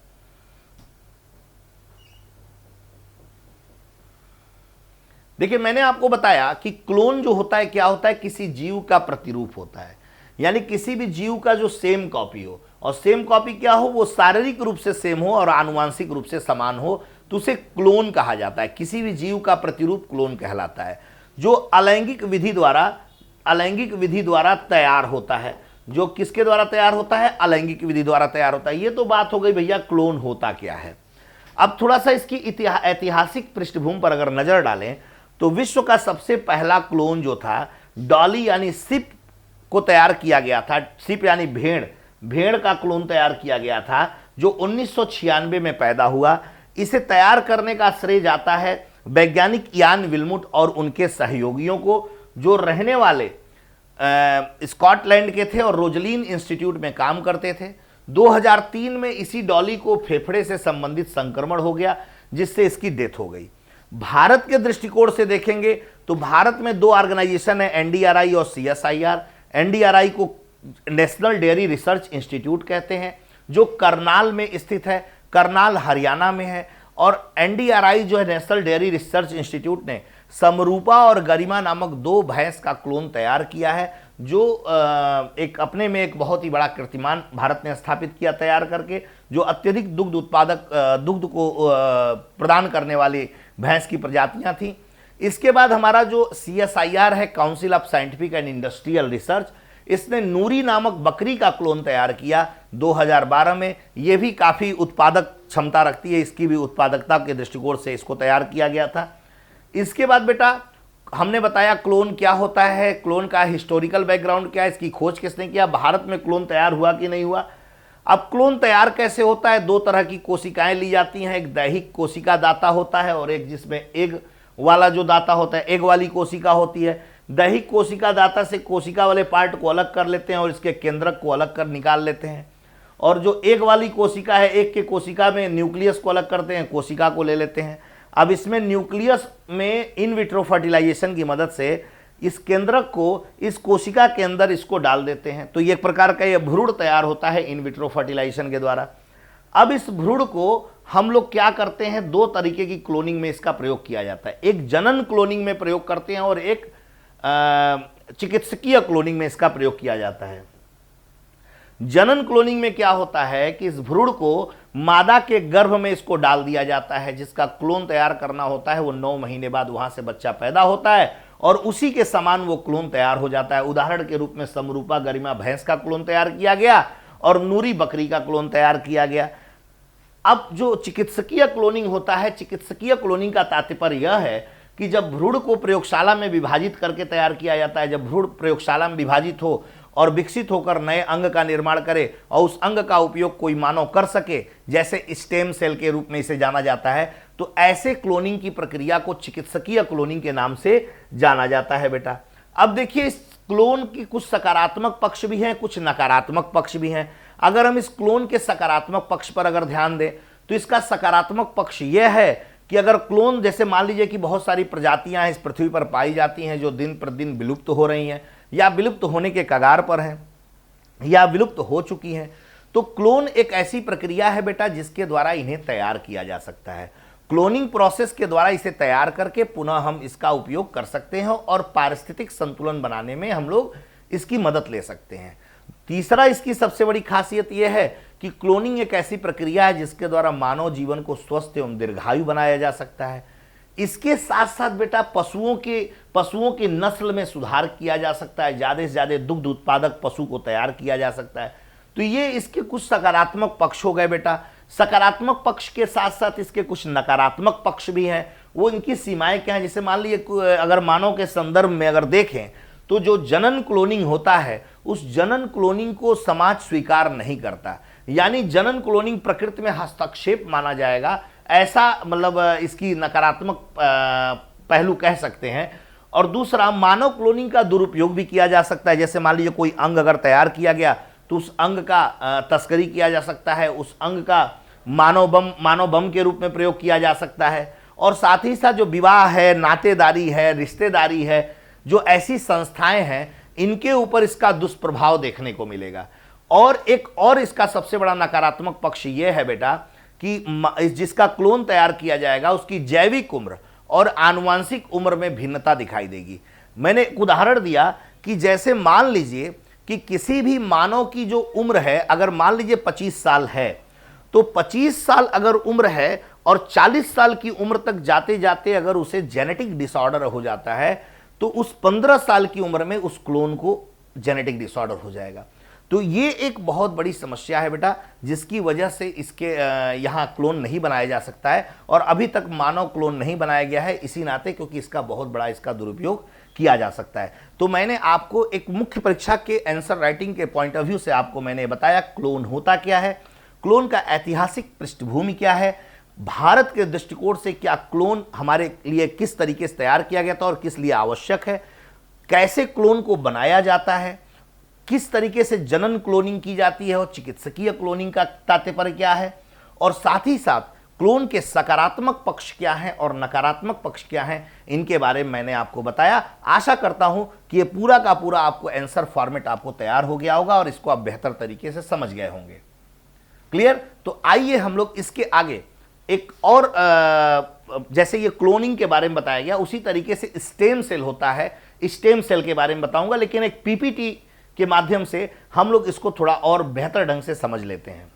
देखिए मैंने आपको बताया कि क्लोन जो होता है क्या होता है, किसी जीव का प्रतिरूप होता है, यानी किसी भी जीव का जो सेम कॉपी हो। और सेम कॉपी क्या हो, वो शारीरिक रूप से सेम हो और आनुवांशिक रूप से समान हो तो उसे क्लोन कहा जाता है। किसी भी जीव का प्रतिरूप क्लोन कहलाता है, जो अलैंगिक विधि द्वारा तैयार होता है। जो किसके द्वारा तैयार होता है, अलैंगिक विधि द्वारा तैयार होता है। ये तो बात हो गई भैया क्लोन होता क्या है। अब थोड़ा सा इसकी ऐतिहासिक पृष्ठभूमि पर अगर नजर डालें तो विश्व का सबसे पहला क्लोन जो था डॉली यानी सिप को तैयार किया गया था। सिप यानी भेड़ का क्लोन तैयार किया गया था जो 1996 में पैदा हुआ। इसे तैयार करने का श्रेय जाता है वैज्ञानिक इयान विल्मुट और उनके सहयोगियों को, जो रहने वाले स्कॉटलैंड के थे और रोजलिन इंस्टीट्यूट में काम करते थे। 2003 में इसी डॉली को फेफड़े से संबंधित संक्रमण हो गया जिससे इसकी डेथ हो गई। भारत के दृष्टिकोण से देखेंगे तो भारत में दो ऑर्गेनाइजेशन है, एनडीआरआई और सीएसआईआर। एनडीआरआई को नेशनल डेयरी रिसर्च इंस्टीट्यूट कहते हैं जो करनाल में स्थित है, करनाल हरियाणा में है। और एनडीआरआई जो है नेशनल डेयरी रिसर्च इंस्टीट्यूट ने समरूपा और गरिमा नामक दो भैंस का क्लोन तैयार किया है, जो एक अपने में एक बहुत ही बड़ा कीर्तिमान भारत ने स्थापित किया तैयार करके, जो अत्यधिक दुग्ध को प्रदान करने वाली भैंस की प्रजातियां थी। इसके बाद हमारा जो सीएसआईआर है, council of scientific and industrial research, इसने नूरी नामक बकरी का क्लोन तैयार किया 2012 में। ये भी काफ़ी उत्पादक क्षमता रखती है, इसकी भी उत्पादकता के दृष्टिकोण से इसको तैयार किया गया था। इसके बाद बेटा हमने बताया क्लोन क्या होता है, क्लोन का हिस्टोरिकल बैकग्राउंड क्या है, इसकी खोज किसने किया, भारत में क्लोन तैयार हुआ कि नहीं हुआ। अब क्लोन तैयार कैसे होता है, दो तरह की कोशिकाएं ली जाती हैं, एक दैहिक कोशिका दाता होता है और एक जिसमें एग वाला जो दाता होता है, एग वाली कोशिका होती है। दैहिक कोशिका दाता से कोशिका वाले पार्ट को अलग कर लेते हैं और इसके केंद्रक को अलग कर निकाल लेते हैं, और जो एग वाली कोशिका है, एग के कोशिका में न्यूक्लियस को अलग करते हैं, कोशिका को ले लेते हैं। अब इसमें न्यूक्लियस में इन विट्रो फर्टिलाइजेशन की मदद से इस केंद्रक को इस कोशिका के अंदर इसको डाल देते हैं, तो ये एक प्रकार का ये भ्रूण तैयार होता है इन विट्रो फर्टिलाइजेशन के द्वारा। अब इस भ्रूण को हम लोग क्या करते हैं, दो तरीके की क्लोनिंग में इसका प्रयोग किया जाता है, एक जनन क्लोनिंग में प्रयोग करते हैं और एक चिकित्सकीय क्लोनिंग में इसका प्रयोग किया जाता है। जनन क्लोनिंग में क्या होता है कि इस भ्रूण को मादा के गर्भ में इसको डाल दिया जाता है, जिसका क्लोन तैयार करना होता है, वो 9 महीने बाद वहां से बच्चा पैदा होता है और उसी के समान वो क्लोन तैयार हो जाता है। उदाहरण के रूप में समरूपा गरिमा भैंस का क्लोन तैयार किया गया और नूरी बकरी का क्लोन तैयार किया गया। अब जो चिकित्सकीय क्लोनिंग होता है, चिकित्सकीय क्लोनिंग का तात्पर्य यह है कि जब भ्रूण को प्रयोगशाला में विभाजित करके तैयार किया जाता है, जब भ्रूण प्रयोगशाला में विभाजित हो और विकसित होकर नए अंग का निर्माण करे और उस अंग का उपयोग कोई मानव कर सके, जैसे स्टेम सेल के रूप में इसे जाना जाता है, तो ऐसे क्लोनिंग की प्रक्रिया को चिकित्सकीय क्लोनिंग के नाम से जाना जाता है बेटा। अब देखिए, इस क्लोन की कुछ सकारात्मक पक्ष भी हैं, कुछ नकारात्मक पक्ष भी हैं। अगर हम इस क्लोन के सकारात्मक पक्ष पर अगर ध्यान दें तो इसका सकारात्मक पक्ष यह है कि अगर क्लोन, जैसे मान लीजिए कि बहुत सारी प्रजातियां इस पृथ्वी पर पाई जाती हैं जो दिन प्रतिदिन विलुप्त हो रही हैं या विलुप्त होने के कगार पर हैं या विलुप्त हो चुकी हैं, तो क्लोन एक ऐसी प्रक्रिया है बेटा जिसके द्वारा इन्हें तैयार किया जा सकता है। क्लोनिंग प्रोसेस के द्वारा इसे तैयार करके पुनः हम इसका उपयोग कर सकते हैं और पारिस्थितिक संतुलन बनाने में हम लोग इसकी मदद ले सकते हैं। तीसरा, इसकी सबसे बड़ी खासियत यह है कि क्लोनिंग एक ऐसी प्रक्रिया है जिसके द्वारा मानव जीवन को स्वस्थ एवं दीर्घायु बनाया जा सकता है। इसके साथ साथ बेटा पशुओं की नस्ल में सुधार किया जा सकता है, ज़्यादा से ज़्यादा दुग्ध उत्पादक पशु को तैयार किया जा सकता है। तो ये इसके कुछ सकारात्मक पक्ष हो गए बेटा। सकारात्मक पक्ष के साथ साथ इसके कुछ नकारात्मक पक्ष भी हैं। वो इनकी सीमाएं क्या हैं, जैसे मान लीजिए अगर मानव के संदर्भ में अगर देखें तो जो जनन क्लोनिंग होता है, उस जनन क्लोनिंग को समाज स्वीकार नहीं करता, यानी जनन क्लोनिंग प्रकृति में हस्तक्षेप माना जाएगा, ऐसा मतलब इसकी नकारात्मक पहलू कह सकते हैं। और दूसरा, मानव क्लोनिंग का दुरुपयोग भी किया जा सकता है। जैसे मान लीजिए कोई अंग अगर तैयार किया गया तो उस अंग का तस्करी किया जा सकता है, उस अंग का मानव बम के रूप में प्रयोग किया जा सकता है। और साथ ही साथ जो विवाह है, नातेदारी है, रिश्तेदारी है, जो ऐसी संस्थाएं हैं, इनके ऊपर इसका दुष्प्रभाव देखने को मिलेगा। और एक और इसका सबसे बड़ा नकारात्मक पक्ष ये है बेटा कि जिसका क्लोन तैयार किया जाएगा उसकी जैविक उम्र और आनुवांशिक उम्र में भिन्नता दिखाई देगी। मैंने एक उदाहरण दिया कि जैसे मान लीजिए कि किसी भी मानव की जो उम्र है, अगर मान लीजिए 25 साल है, तो 25 साल अगर उम्र है और 40 साल की उम्र तक जाते जाते अगर उसे जेनेटिक डिसऑर्डर हो जाता है, तो उस 15 साल की उम्र में उस क्लोन को जेनेटिक डिसऑर्डर हो जाएगा। तो ये एक बहुत बड़ी समस्या है बेटा, जिसकी वजह से इसके यहाँ क्लोन नहीं बनाया जा सकता है और अभी तक मानव क्लोन नहीं बनाया गया है, इसी नाते क्योंकि इसका बहुत बड़ा इसका दुरुपयोग किया जा सकता है। तो मैंने आपको एक मुख्य परीक्षा के आंसर राइटिंग के पॉइंट ऑफ व्यू से आपको मैंने बताया क्लोन होता क्या है, क्लोन का ऐतिहासिक पृष्ठभूमि क्या है, भारत के दृष्टिकोण से क्या क्लोन हमारे लिए किस तरीके से तैयार किया गया था और किस लिए आवश्यक है, कैसे क्लोन को बनाया जाता है, किस तरीके से जनन क्लोनिंग की जाती है और चिकित्सकीय क्लोनिंग का तात्पर्य क्या है, और साथ ही साथ क्लोन के सकारात्मक पक्ष क्या हैं और नकारात्मक पक्ष क्या हैं, इनके बारे में मैंने आपको बताया। आशा करता हूं कि ये पूरा का पूरा आपको आंसर फॉर्मेट आपको तैयार हो गया होगा और इसको आप बेहतर तरीके से समझ गए होंगे। क्लियर? तो आइए हम लोग इसके आगे एक और जैसे ये क्लोनिंग के बारे में बताया गया, उसी तरीके से स्टेम सेल होता है, स्टेम सेल के बारे में बताऊंगा, लेकिन एक पीपीटी के माध्यम से हम लोग इसको थोड़ा और बेहतर ढंग से समझ लेते हैं।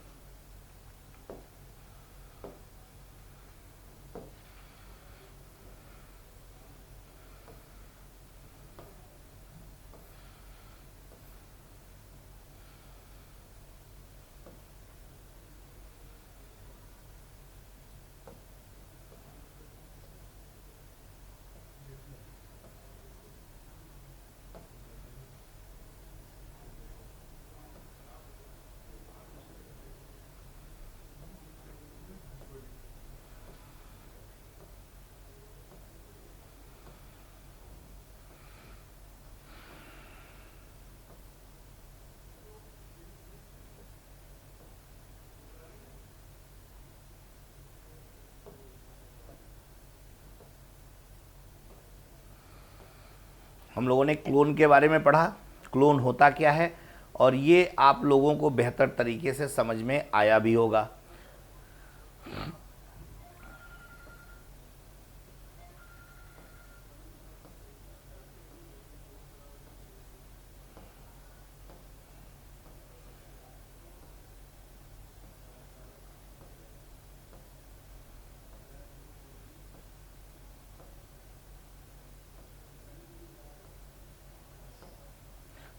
हम लोगों ने क्लोन के बारे में पढ़ा, क्लोन होता क्या है, और ये आप लोगों को बेहतर तरीके से समझ में आया भी होगा।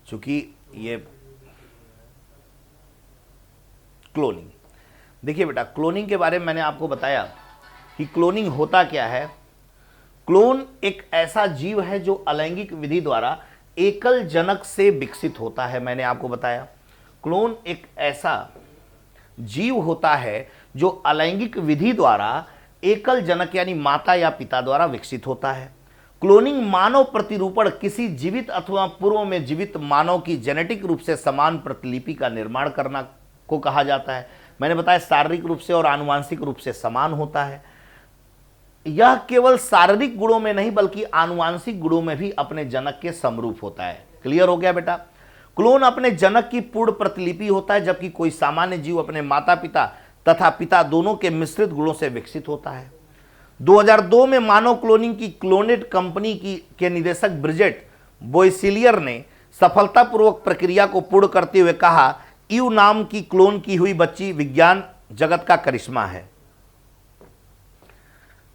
चूंकि ये क्लोनिंग, देखिए बेटा, क्लोनिंग के बारे में मैंने आपको बताया कि क्लोनिंग होता क्या है। क्लोन एक ऐसा जीव है जो अलैंगिक विधि द्वारा एकल जनक से विकसित होता है। मैंने आपको बताया क्लोन एक ऐसा जीव होता है जो अलैंगिक विधि द्वारा एकल जनक यानी माता या पिता द्वारा विकसित होता है। क्लोनिंग मानव प्रतिरूपण किसी जीवित अथवा पूर्व में जीवित मानव की जेनेटिक रूप से समान प्रतिलिपि का निर्माण करना को कहा जाता है। मैंने बताया शारीरिक रूप से और आनुवांशिक रूप से समान होता है। यह केवल शारीरिक गुणों में नहीं बल्कि आनुवांशिक गुणों में भी अपने जनक के समरूप होता है। क्लियर हो गया बेटा? क्लोन अपने जनक की पूर्ण प्रतिलिपि होता है, जबकि कोई सामान्य जीव अपने माता पिता तथा पिता दोनों के मिश्रित गुणों से विकसित होता है। 2002 में मानव क्लोनिंग की क्लोनेट कंपनी के निदेशक ब्रिजेट बोइसिलियर ने सफलतापूर्वक प्रक्रिया को पूर्ण करते हुए कहा, ईव नाम की क्लोन की हुई बच्ची विज्ञान जगत का करिश्मा है।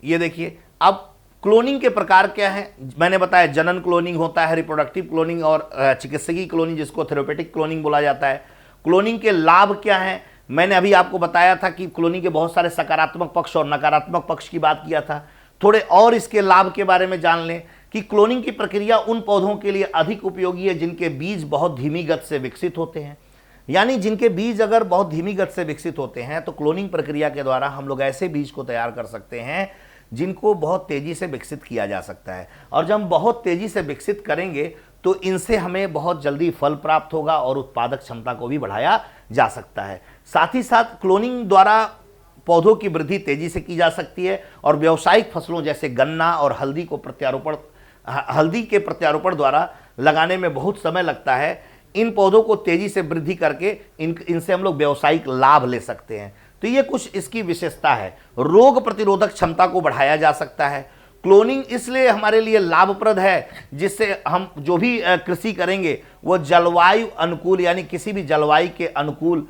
ये देखिए, अब क्लोनिंग के प्रकार क्या है मैंने बताया। जनन क्लोनिंग होता है, रिप्रोडक्टिव क्लोनिंग और चिकित्सकीय क्लोनिंग जिसको थेरेपेटिक क्लोनिंग बोला जाता है। क्लोनिंग के लाभ क्या हैं मैंने अभी आपको बताया था कि क्लोनिंग के बहुत सारे सकारात्मक पक्ष और नकारात्मक पक्ष की बात किया था। थोड़े और इसके लाभ के बारे में जान लें कि क्लोनिंग की प्रक्रिया उन पौधों के लिए अधिक उपयोगी है जिनके बीज बहुत धीमी गति से विकसित होते हैं। यानी जिनके बीज अगर बहुत धीमी गति से विकसित होते हैं तो क्लोनिंग प्रक्रिया के द्वारा हम लोग ऐसे बीज को तैयार कर सकते हैं जिनको बहुत तेजी से विकसित किया जा सकता है। और जब हम बहुत तेजी से विकसित करेंगे तो इनसे हमें बहुत जल्दी फल प्राप्त होगा और उत्पादक क्षमता को भी बढ़ाया जा सकता है। साथ ही साथ क्लोनिंग द्वारा पौधों की वृद्धि तेजी से की जा सकती है और व्यावसायिक फसलों जैसे गन्ना और हल्दी के प्रत्यारोपण द्वारा लगाने में बहुत समय लगता है। इन पौधों को तेजी से वृद्धि करके इनसे हम लोग व्यावसायिक लाभ ले सकते हैं। तो ये कुछ इसकी विशेषता है। रोग प्रतिरोधक क्षमता को बढ़ाया जा सकता है। क्लोनिंग इसलिए हमारे लिए लाभप्रद है जिससे हम जो भी कृषि करेंगे वो जलवायु अनुकूल यानी किसी भी जलवायु के अनुकूल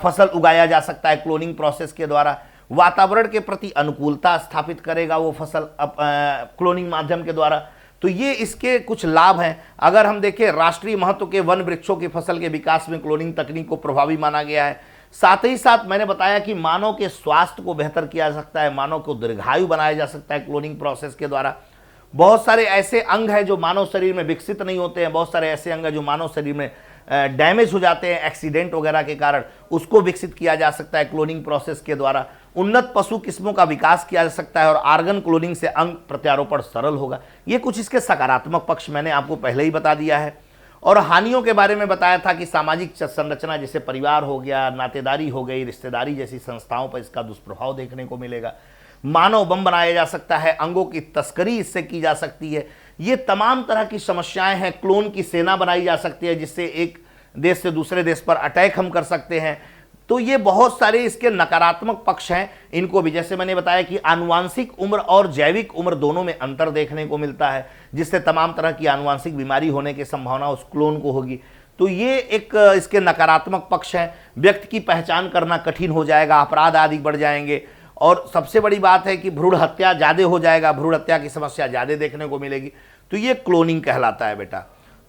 फसल उगाया जा सकता है। क्लोनिंग प्रोसेस के द्वारा वातावरण के प्रति अनुकूलता स्थापित करेगा वो फसल क्लोनिंग माध्यम के द्वारा। तो ये इसके कुछ लाभ हैं। अगर हम देखें राष्ट्रीय महत्व के वन वृक्षों की फसल के विकास में क्लोनिंग तकनीक को प्रभावी माना गया है। साथ ही साथ मैंने बताया कि मानव के स्वास्थ्य को बेहतर किया जा सकता है, मानव को दीर्घायु बनाया जा सकता है क्लोनिंग प्रोसेस के द्वारा। बहुत सारे ऐसे अंग हैं जो मानव शरीर में विकसित नहीं होते हैं, बहुत सारे ऐसे अंग हैं जो मानव शरीर में डैमेज हो जाते हैं एक्सीडेंट वगैरह के कारण, उसको विकसित किया जा सकता है क्लोनिंग प्रोसेस के द्वारा। उन्नत पशु किस्मों का विकास किया जा सकता है और आर्गन क्लोनिंग से अंग प्रत्यारोपण सरल होगा। ये कुछ इसके सकारात्मक पक्ष मैंने आपको पहले ही बता दिया है। और हानियों के बारे में बताया था कि सामाजिक संरचना जैसे परिवार हो गया, नातेदारी हो गई, रिश्तेदारी जैसी संस्थाओं पर इसका दुष्प्रभाव देखने को मिलेगा। मानव बम बनाया जा सकता है, अंगों की तस्करी इससे की जा सकती है। ये तमाम तरह की समस्याएं हैं। क्लोन की सेना बनाई जा सकती है जिससे एक देश से दूसरे देश पर अटैक हम कर सकते हैं। तो ये बहुत सारे इसके नकारात्मक पक्ष हैं। इनको भी जैसे मैंने बताया कि आनुवांशिक उम्र और जैविक उम्र दोनों में अंतर देखने को मिलता है जिससे तमाम तरह की आनुवांशिक बीमारी होने की संभावना उस क्लोन को होगी। तो ये एक इसके नकारात्मक पक्ष हैं। व्यक्ति की पहचान करना कठिन हो जाएगा, अपराध आदि बढ़ जाएंगे और सबसे बड़ी बात है कि भ्रूण हत्या ज़्यादा हो जाएगा, भ्रूण हत्या की समस्या ज़्यादा देखने को मिलेगी। तो ये क्लोनिंग कहलाता है बेटा।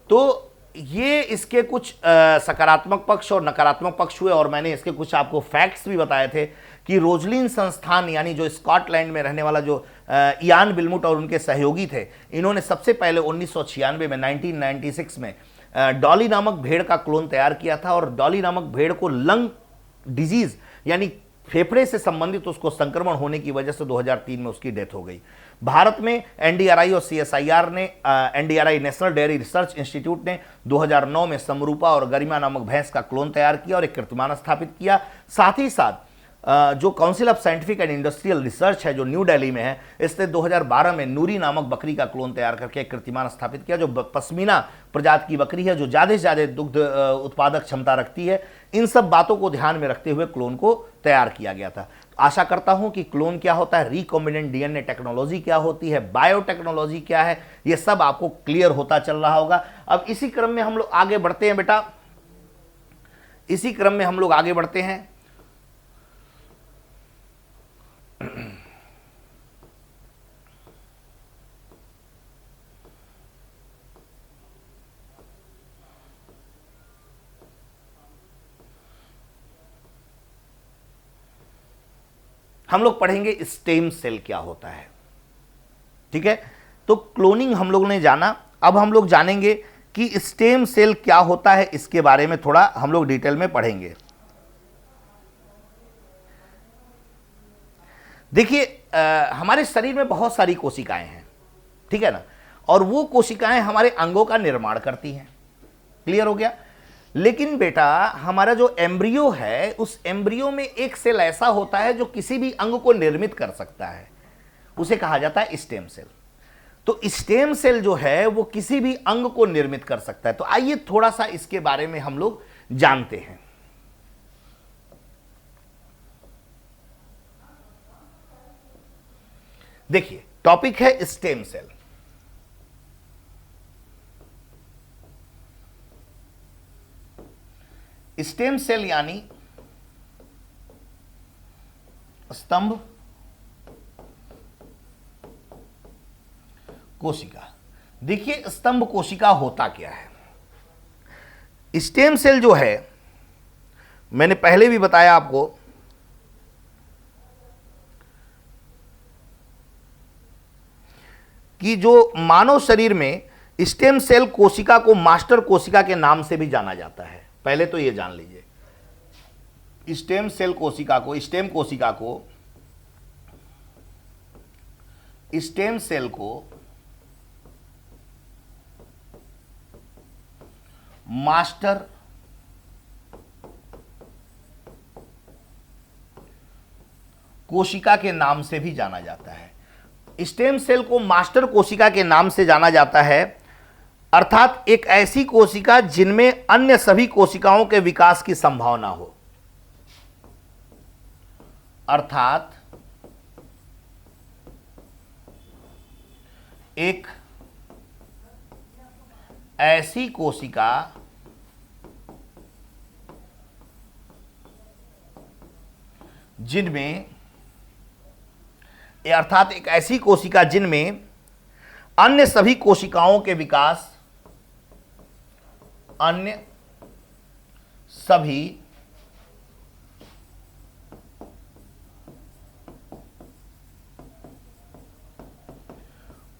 तो ये इसके कुछ सकारात्मक पक्ष और नकारात्मक पक्ष हुए और मैंने इसके कुछ आपको फैक्ट्स भी बताए थे कि रोजलिन संस्थान यानी जो स्कॉटलैंड में रहने वाला जो इयान विल्मुट और उनके सहयोगी थे, इन्होंने सबसे पहले 1996 में 1996 में डॉली नामक भेड़ का क्लोन तैयार किया था और डॉली नामक भेड़ को लंग डिजीज यानी फेफड़े से संबंधित उसको संक्रमण होने की वजह से 2003 में उसकी डेथ हो गई। भारत में एनडीआरआई और सीएसआईआर ने NDRI national dairy research institute ने 2009 में समरूपा और गरिमा नामक भैंस का क्लोन तैयार किया और एक कीर्तिमान स्थापित किया। साथ ही साथ जो council of scientific and industrial research है जो न्यू दिल्ली में है, इसने 2012 में नूरी नामक बकरी का क्लोन तैयार करके एक कीर्तिमान स्थापित किया, जो पश्मीना प्रजाति की बकरी है, जो ज़्यादा से ज़्यादा दुग्ध उत्पादक क्षमता रखती है। इन सब बातों को ध्यान में रखते हुए क्लोन को तैयार किया गया था। आशा करता हूं कि क्लोन क्या होता है, रिकॉम्बिनेंट डीएनए टेक्नोलॉजी क्या होती है, बायोटेक्नोलॉजी क्या है, ये सब आपको क्लियर होता चल रहा होगा। अब इसी क्रम में हम लोग आगे बढ़ते हैं बेटा, इसी क्रम में हम लोग आगे बढ़ते हैं। हम लोग पढ़ेंगे स्टेम सेल क्या होता है। ठीक है, तो क्लोनिंग हम लोग ने जाना, अब हम लोग जानेंगे कि स्टेम सेल क्या होता है, इसके बारे में थोड़ा हम लोग डिटेल में पढ़ेंगे। देखिए हमारे शरीर में बहुत सारी कोशिकाएं हैं, ठीक है ना, और वो कोशिकाएं हमारे अंगों का निर्माण करती हैं। क्लियर हो गया। लेकिन बेटा हमारा जो एम्ब्रियो है, उस एम्ब्रियो में एक सेल ऐसा होता है जो किसी भी अंग को निर्मित कर सकता है, उसे कहा जाता है स्टेम सेल। तो स्टेम सेल जो है वो किसी भी अंग को निर्मित कर सकता है। तो आइए थोड़ा सा इसके बारे में हम लोग जानते हैं। देखिए टॉपिक है स्टेम सेल। स्टेम सेल यानी स्तंभ कोशिका। देखिए स्तंभ कोशिका होता क्या है। स्टेम सेल जो है, मैंने पहले भी बताया आपको कि जो मानव शरीर में स्टेम सेल कोशिका को मास्टर कोशिका के नाम से भी जाना जाता है। पहले तो ये जान लीजिए, स्टेम सेल कोशिका को, स्टेम कोशिका को, स्टेम सेल को मास्टर कोशिका के नाम से भी जाना जाता है। स्टेम सेल को मास्टर कोशिका के नाम से जाना जाता है, अर्थात एक ऐसी कोशिका जिनमें अन्य सभी कोशिकाओं के विकास की संभावना हो। अर्थात एक ऐसी कोशिका जिनमें, अर्थात एक ऐसी कोशिका जिनमें अन्य सभी कोशिकाओं के विकास, अन्य सभी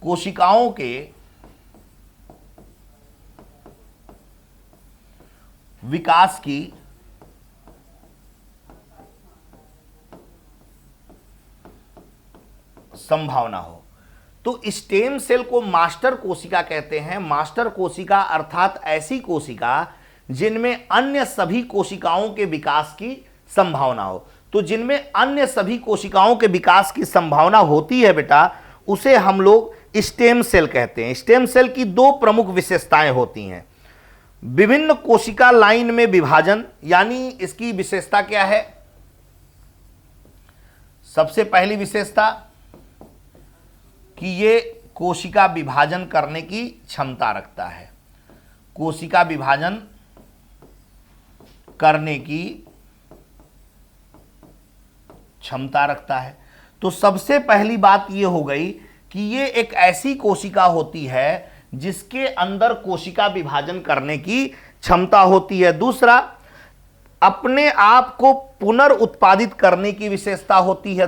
कोशिकाओं के विकास की संभावना हो। तो स्टेम सेल को मास्टर कोशिका कहते हैं। मास्टर कोशिका अर्थात ऐसी कोशिका जिनमें अन्य सभी कोशिकाओं के विकास की संभावना हो। तो जिनमें अन्य सभी कोशिकाओं के विकास की संभावना होती है बेटा, उसे हम लोग स्टेम सेल कहते हैं। स्टेम सेल की दो प्रमुख विशेषताएं होती हैं। विभिन्न कोशिका लाइन में विभाजन, यानी इसकी विशेषता क्या है? सबसे पहली विशेषता कि ये कोशिका विभाजन करने की क्षमता रखता है। कोशिका विभाजन करने की क्षमता रखता है। तो सबसे पहली बात ये हो गई कि ये एक ऐसी कोशिका होती है जिसके अंदर कोशिका विभाजन करने की क्षमता होती है। दूसरा, अपने आप को पुनर्उत्पादित करने की विशेषता होती है।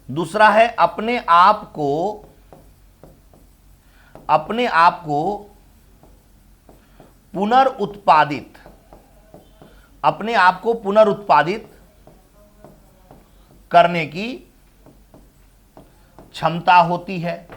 दूसरा है अपने आप को पुनर्उत्पादित करने की क्षमता होती है।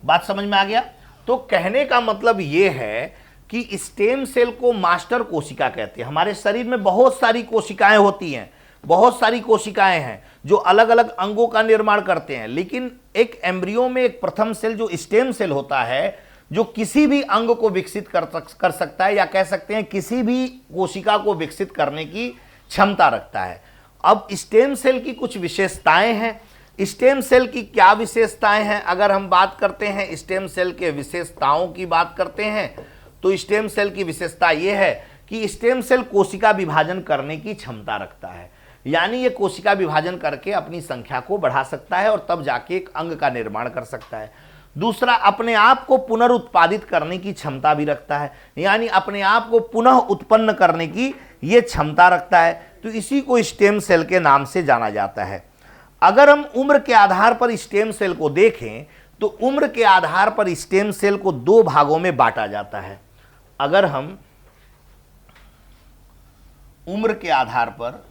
बात समझ में आ गया? तो कहने का मतलब यह है कि स्टेम सेल को मास्टर कोशिका कहते हैं। हमारे शरीर में बहुत सारी कोशिकाएं होती हैं, बहुत सारी कोशिकाएं हैं जो अलग अलग अंगों का निर्माण करते हैं, लेकिन एक एम्ब्रियो में एक प्रथम सेल जो स्टेम सेल होता है, जो किसी भी अंग को विकसित कर सकता है, या कह सकते हैं किसी भी कोशिका को विकसित करने की क्षमता रखता है। अब स्टेम सेल की कुछ विशेषताएं हैं। स्टेम सेल की क्या विशेषताएं हैं? अगर हम बात करते हैं स्टेम सेल के विशेषताओं की बात करते हैं, तो स्टेम सेल की विशेषता यह है कि स्टेम सेल कोशिका विभाजन करने की क्षमता रखता है, यानी ये कोशिका विभाजन करके अपनी संख्या को बढ़ा सकता है और तब जाके एक अंग का निर्माण कर सकता है। दूसरा, अपने आप को पुनरुत्पादित करने की क्षमता भी रखता है, यानी अपने आप को पुनः उत्पन्न करने की ये क्षमता रखता है, तो इसी को स्टेम सेल के नाम से जाना जाता है। अगर हम उम्र के आधार पर स्टेम सेल को देखें, तो उम्र के आधार पर स्टेम सेल को दो भागों में बांटा जाता है। अगर हम उम्र के आधार पर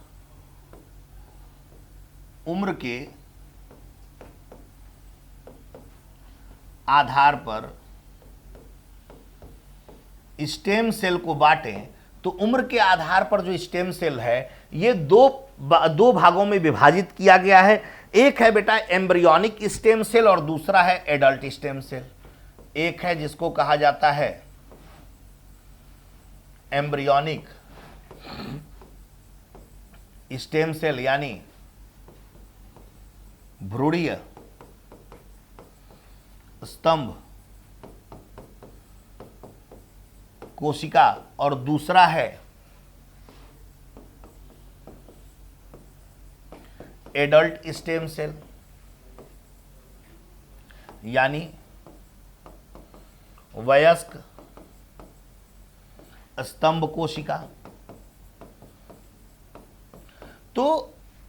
स्टेम सेल को बांटें, तो उम्र के आधार पर जो स्टेम सेल है ये दो भागों में विभाजित किया गया है। एक है बेटा एम्ब्रियोनिक स्टेम सेल और दूसरा है एडल्ट स्टेम सेल। एक है जिसको कहा जाता है एम्ब्रियोनिक स्टेम सेल, यानी भ्रूणीय स्तंभ कोशिका, और दूसरा है एडल्ट स्टेम सेल, यानी वयस्क स्तंभ कोशिका। तो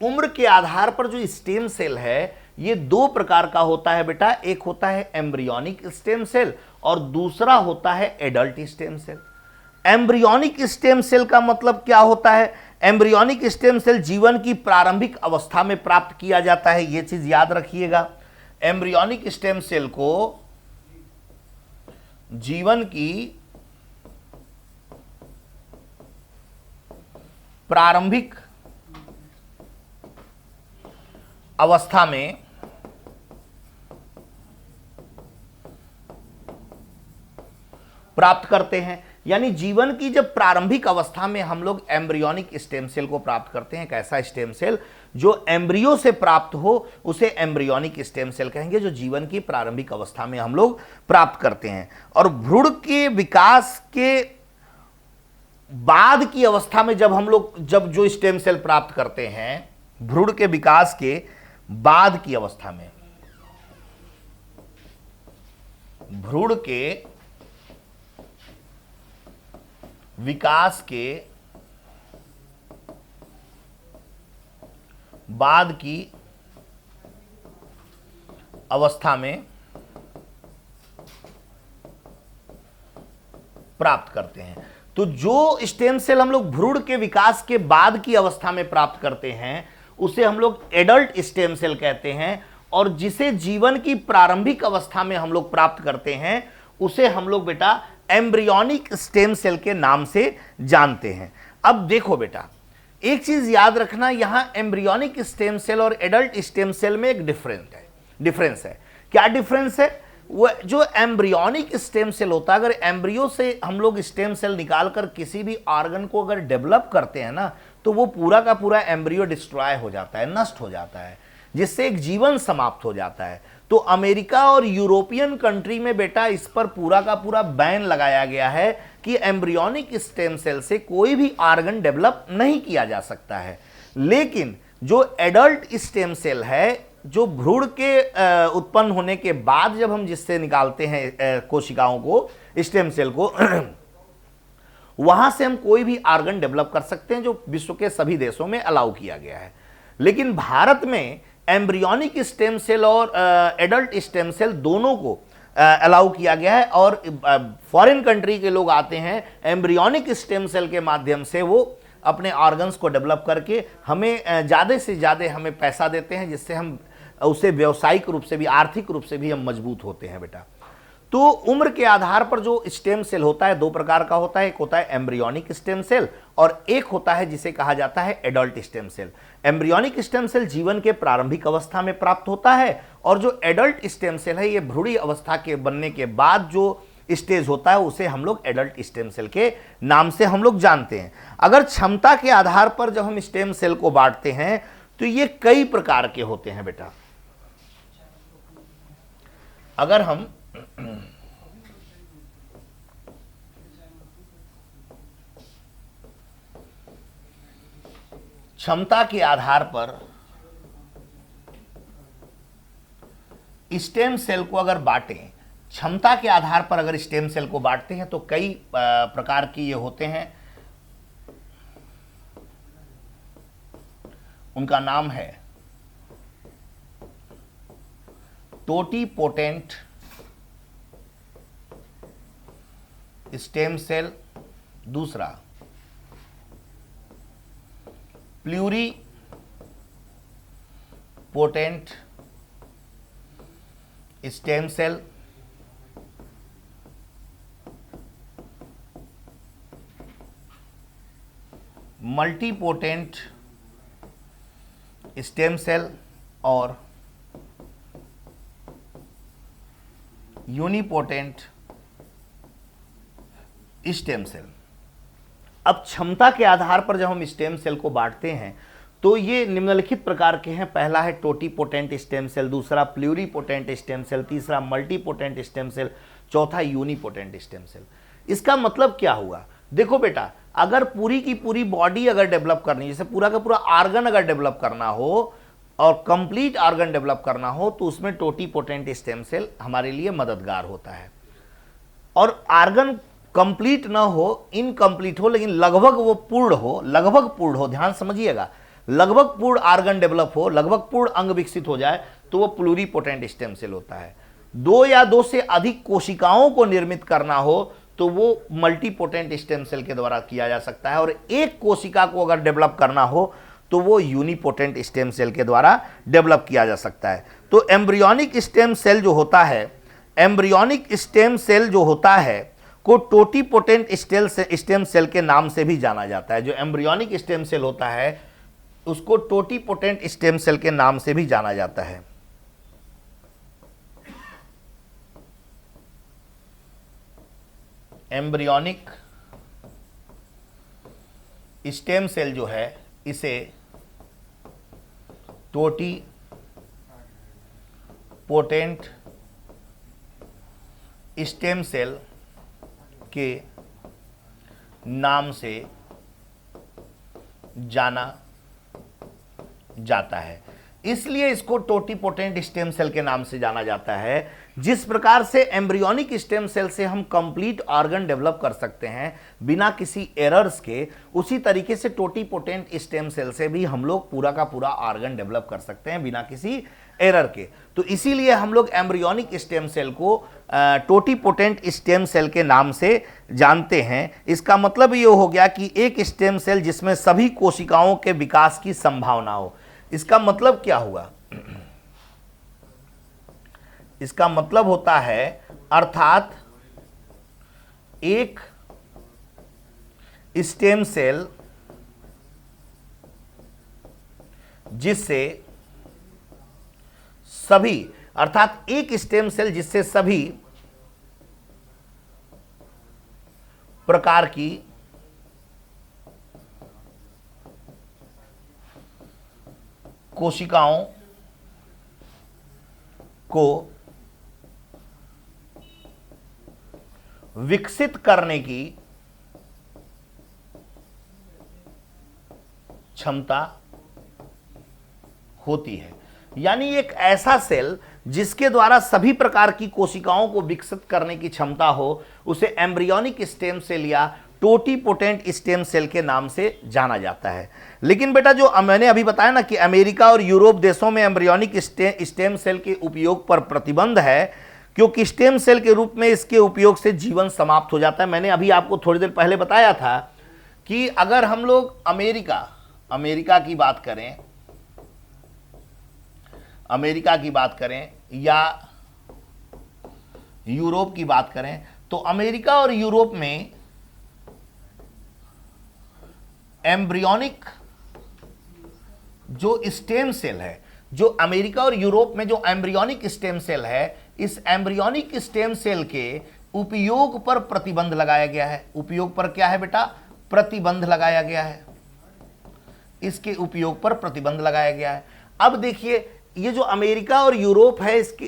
उम्र के आधार पर जो स्टेम सेल है ये दो प्रकार का होता है बेटा। एक होता है एम्ब्रियोनिक स्टेम सेल और दूसरा होता है adult stem cell. Embryonic stem cell का मतलब क्या होता है? एम्ब्रियोनिक स्टेम सेल जीवन की प्रारंभिक अवस्था में प्राप्त किया जाता है, यह चीज याद रखिएगा। एम्ब्रियोनिक स्टेम सेल को जीवन की प्रारंभिक अवस्था में प्राप्त करते हैं, यानी जीवन की जब प्रारंभिक अवस्था में हम लोग एम्ब्रियोनिक स्टेम सेल को प्राप्त करते हैं। कैसा स्टेम सेल? जो एम्ब्रियो से प्राप्त हो उसे एम्ब्रियोनिक स्टेम सेल कहेंगे, जो जीवन की प्रारंभिक अवस्था में हम लोग प्राप्त करते हैं। और भ्रूण के विकास के बाद की अवस्था में जब जो स्टेम सेल प्राप्त करते हैं, भ्रूण के विकास के बाद की अवस्था में, भ्रूण के विकास के बाद की अवस्था में प्राप्त करते हैं। तो जो स्टेम सेल हम लोग भ्रूण के विकास के बाद की अवस्था में प्राप्त करते हैं उसे हम लोग एडल्ट स्टेम सेल कहते हैं, और जिसे जीवन की प्रारंभिक अवस्था में हम लोग प्राप्त करते हैं उसे हम लोग बेटा एम्ब्रियोनिक स्टेम सेल के नाम से जानते हैं। अब देखो बेटा, एक चीज याद रखना, यहां एम्ब्रियोनिक स्टेम सेल और एडल्ट स्टेम सेल में एक डिफरेंस है। क्या डिफरेंस है? वो जो एम्ब्रियोनिक स्टेम सेल होता है, अगर एम्ब्रियो से हम लोग स्टेम सेल निकालकर किसी भी ऑर्गन को अगर डेवलप करते हैं ना, तो वो पूरा का पूरा एम्ब्रियो डिस्ट्रॉय हो जाता है, नष्ट हो जाता है, जिससे एक जीवन समाप्त हो जाता है। तो अमेरिका और यूरोपियन कंट्री में बेटा इस पर पूरा का पूरा बैन लगाया गया है कि एम्ब्रियोनिक स्टेम सेल से कोई भी ऑर्गन डेवलप नहीं किया जा सकता है। लेकिन जो एडल्ट स्टेम सेल है, जो भ्रूण के उत्पन्न होने के बाद जब हम जिससे निकालते हैं कोशिकाओं को, स्टेम सेल को, वहां से हम कोई भी ऑर्गन डेवलप कर सकते हैं, जो विश्व के सभी देशों में अलाउ किया गया है। लेकिन भारत में एम्ब्रियोनिक स्टेम सेल और एडल्ट स्टेम सेल दोनों को अलाउ किया गया है, और फॉरेन कंट्री के लोग आते हैं एम्ब्रियोनिक स्टेम सेल के माध्यम से, वो अपने ऑर्गन्स को डेवलप करके हमें ज़्यादा से ज़्यादा हमें पैसा देते हैं, जिससे हम उसे व्यावसायिक रूप से भी, आर्थिक रूप से भी हम मजबूत होते हैं बेटा। तो उम्र के आधार पर जो स्टेम सेल होता है दो प्रकार का होता है, एक होता है एम्ब्रियोनिक स्टेम सेल और एक होता है जिसे कहा जाता है adult stem cell. Embryonic stem cell जीवन के प्रारंभिक अवस्था में प्राप्त होता है और जो एडल्ट स्टेम सेल है ये भ्रूणी अवस्था के बनने के बाद जो स्टेज होता है उसे हम लोग एडल्ट स्टेम सेल के नाम से हम लोग जानते हैं। अगर क्षमता के आधार पर जब हम स्टेम सेल को बांटते हैं तो ये कई प्रकार के होते हैं बेटा। अगर हम क्षमता के आधार पर स्टेम सेल को अगर बांटें, क्षमता के आधार पर अगर स्टेम सेल को बांटते हैं तो कई प्रकार की ये होते हैं। उनका नाम है टोटीपोटेंट स्टेम सेल, दूसरा pluripotent stem cell, multipotent stem cell और यूनिपोटेंट स्टेम सेल। अब क्षमता के आधार पर जब हम स्टेम सेल को बांटते हैं तो ये निम्नलिखित प्रकार के हैं। पहला है टोटीपोटेंट स्टेम सेल, दूसरा प्लूरीपोटेंट स्टेम सेल, तीसरा मल्टीपोटेंट स्टेम सेल, चौथा यूनिपोटेंट स्टेम सेल। इसका मतलब क्या हुआ? देखो बेटा, अगर पूरी की पूरी बॉडी अगर डेवलप करनी, जैसे पूरा का पूरा आर्गन अगर डेवलप करना हो और कंप्लीट आर्गन डेवलप करना हो तो उसमें टोटीपोटेंट स्टेम सेल हमारे लिए मददगार होता है। और आर्गन कंप्लीट ना हो, इनकम्प्लीट हो, लेकिन लगभग वो पूर्ण हो, लगभग पूर्ण हो, ध्यान समझिएगा, लगभग पूर्ण आर्गन डेवलप हो, लगभग पूर्ण अंग विकसित हो जाए तो वो प्लूरीपोटेंट स्टेम सेल होता है। दो या दो से अधिक कोशिकाओं को निर्मित करना हो तो वो मल्टीपोटेंट स्टेम सेल के द्वारा किया जा सकता है। और एक कोशिका को अगर डेवलप करना हो तो वो यूनिपोटेंट स्टेम सेल के द्वारा डेवलप किया जा सकता है। तो एम्ब्रियोनिक स्टेम सेल जो होता है, एम्ब्रियोनिक स्टेम सेल जो होता है को टोटीपोटेंट स्टेम सेल के नाम से भी जाना जाता है। जो एम्ब्रियोनिक स्टेम सेल होता है उसको टोटीपोटेंट स्टेम सेल के नाम से भी जाना जाता है। एम्ब्रियोनिक स्टेम सेल जो है इसे टोटीपोटेंट स्टेम सेल के नाम से जाना जाता है। इसलिए इसको टोटीपोटेंट स्टेम सेल के नाम से जाना जाता है। जिस प्रकार से एम्ब्रियोनिक स्टेम सेल से हम कंप्लीट ऑर्गन डेवलप कर सकते हैं बिना किसी एरर्स के, उसी तरीके से टोटीपोटेंट स्टेम सेल से भी हम लोग पूरा का पूरा ऑर्गन डेवलप कर सकते हैं बिना किसी एरर के। तो इसीलिए हम लोग एम्ब्रियोनिक स्टेम सेल को टोटीपोटेंट स्टेम सेल के नाम से जानते हैं। इसका मतलब ये हो गया कि एक स्टेम सेल जिसमें सभी कोशिकाओं के विकास की संभावना हो। इसका मतलब क्या हुआ? इसका मतलब होता है, अर्थात एक स्टेम सेल जिससे सभी, अर्थात एक स्टेम सेल जिससे सभी प्रकार की कोशिकाओं को विकसित करने की क्षमता होती है। यानी एक ऐसा सेल जिसके द्वारा सभी प्रकार की कोशिकाओं को विकसित करने की क्षमता हो, उसे एम्ब्रियोनिक स्टेम सेल या टोटीपोटेंट स्टेम सेल के नाम से जाना जाता है। लेकिन बेटा, जो मैंने अभी बताया ना कि अमेरिका और यूरोप देशों में एम्ब्रियोनिक स्टेम सेल के उपयोग पर प्रतिबंध है, क्योंकि स्टेम सेल के रूप में इसके उपयोग से जीवन समाप्त हो जाता है। मैंने अभी आपको थोड़ी देर पहले बताया था कि अगर हम लोग अमेरिका की बात करें, अमेरिका की बात करें या यूरोप की बात करें तो अमेरिका और यूरोप में एम्ब्रियोनिक जो स्टेम सेल है, जो अमेरिका और यूरोप में जो एम्ब्रियोनिक स्टेम सेल है, इस एम्ब्रियोनिक स्टेम सेल के उपयोग पर प्रतिबंध लगाया गया है। उपयोग पर क्या है बेटा? प्रतिबंध लगाया गया है। इसके उपयोग पर प्रतिबंध लगाया गया है। अब देखिए, ये जो अमेरिका और यूरोप है, इसके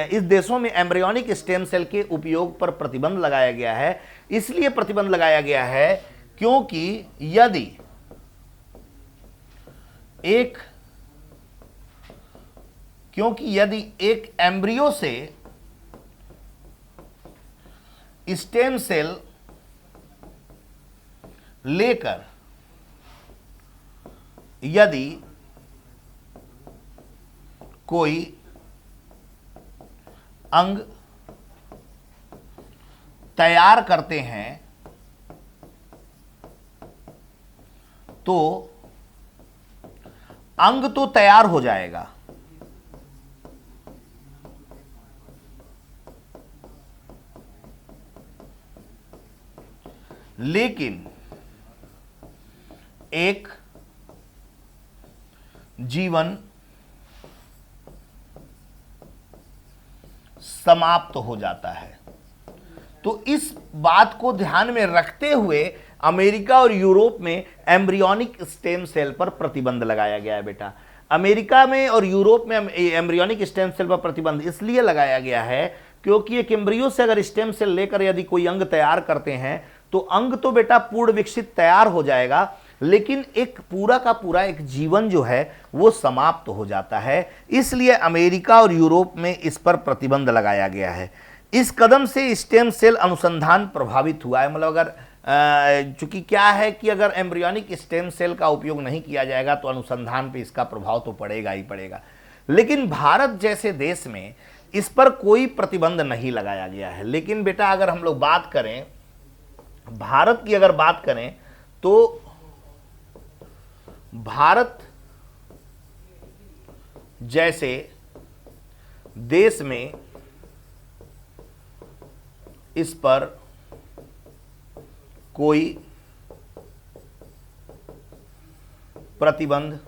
इस देशों में एम्ब्रियोनिक स्टेम सेल के उपयोग पर प्रतिबंध लगाया गया है। इसलिए प्रतिबंध लगाया गया है क्योंकि यदि एक एम्ब्रियो से स्टेम सेल लेकर यदि कोई अंग तैयार करते हैं तो अंग तो तैयार हो जाएगा, लेकिन एक जीवन समाप्त हो जाता है। तो इस बात को ध्यान में रखते हुए अमेरिका और यूरोप में एम्ब्रियोनिक स्टेम सेल पर प्रतिबंध लगाया गया है बेटा। अमेरिका में और यूरोप में एम्ब्रियोनिक स्टेम सेल पर प्रतिबंध इसलिए लगाया गया है क्योंकि एक एम्ब्रियो से अगर स्टेम सेल लेकर यदि कोई अंग तैयार करते हैं तो अंग तो बेटा पूर्ण विकसित तैयार हो जाएगा, लेकिन एक पूरा का पूरा एक जीवन जो है वो समाप्त हो जाता है। इसलिए अमेरिका और यूरोप में इस पर प्रतिबंध लगाया गया है। इस कदम से स्टेम सेल अनुसंधान प्रभावित हुआ है। मतलब अगर चूंकि क्या है कि अगर एम्ब्रियोनिक स्टेम सेल का उपयोग नहीं किया जाएगा तो अनुसंधान पे इसका प्रभाव तो पड़ेगा ही पड़ेगा। लेकिन भारत जैसे देश में इस पर कोई प्रतिबंध नहीं लगाया गया है। लेकिन बेटा अगर हम लोग बात करें भारत की, अगर बात करें तो भारत जैसे देश में इस पर कोई प्रतिबंध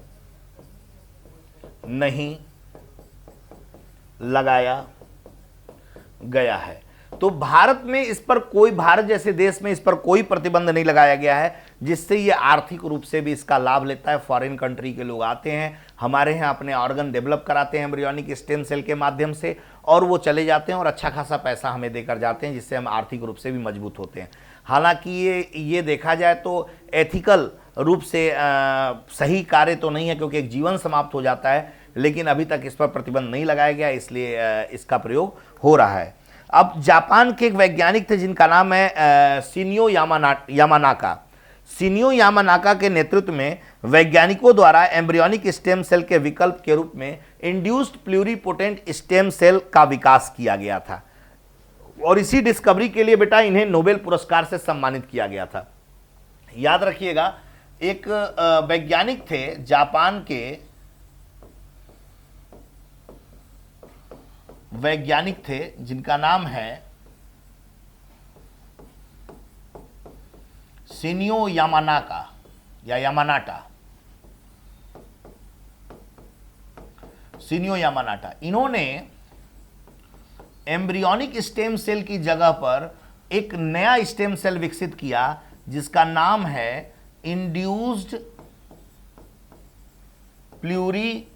नहीं लगाया गया है। तो भारत में इस पर कोई, भारत जैसे देश में इस पर कोई प्रतिबंध नहीं लगाया गया है, जिससे ये आर्थिक रूप से भी इसका लाभ लेता है। फॉरेन कंट्री के लोग आते हैं हमारे यहाँ, अपने ऑर्गन डेवलप कराते हैं एम्ब्रियोनिक स्टेम सेल के माध्यम से, और वो चले जाते हैं और अच्छा खासा पैसा हमें देकर जाते हैं, जिससे हम आर्थिक रूप से भी मजबूत होते हैं। हालांकि ये देखा जाए तो एथिकल रूप से सही कार्य तो नहीं है, क्योंकि एक जीवन समाप्त हो जाता है, लेकिन अभी तक इस पर प्रतिबंध नहीं लगाया गया, इसलिए इसका प्रयोग हो रहा है। अब जापान के एक वैज्ञानिक थे जिनका नाम है शिन्यो यामानाका। शिन्यो यामानाका के नेतृत्व में वैज्ञानिकों द्वारा एम्ब्रियोनिक स्टेम सेल के विकल्प के रूप में इंड्यूस्ड प्लूरिपोटेंट स्टेम सेल का विकास किया गया था, और इसी डिस्कवरी के लिए बेटा इन्हें नोबेल पुरस्कार से सम्मानित किया गया था। याद रखिएगा, एक वैज्ञानिक थे जापान के, वैज्ञानिक थे जिनका नाम है शिन्यो यामानाका या यामानाटा, शिन्यो यामानाटा। इन्होंने एम्ब्रियोनिक स्टेम सेल की जगह पर एक नया स्टेम सेल विकसित किया जिसका नाम है induced pluripotent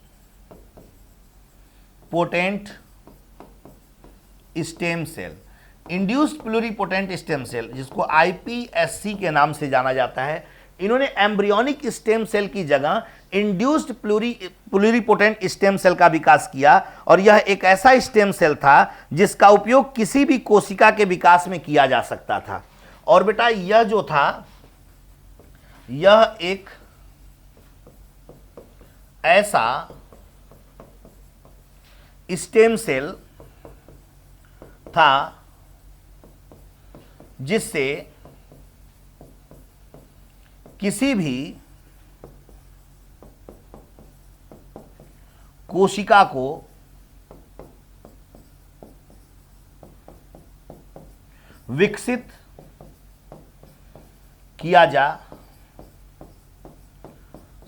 stem cell. Induced pluripotent stem cell, जिसको आईपीएससी के नाम से जाना जाता है, इन्होंने एम्ब्रियोनिक स्टेम सेल की जगह इंड्यूस्ड प्लूरिपोटेंट स्टेम सेल का विकास किया, और यह एक ऐसा स्टेम सेल था जिसका उपयोग किसी भी कोशिका के विकास में किया जा सकता था। और बेटा यह जो था, यह एक ऐसा स्टेम सेल था जिससे किसी भी कोशिका को विकसित किया जा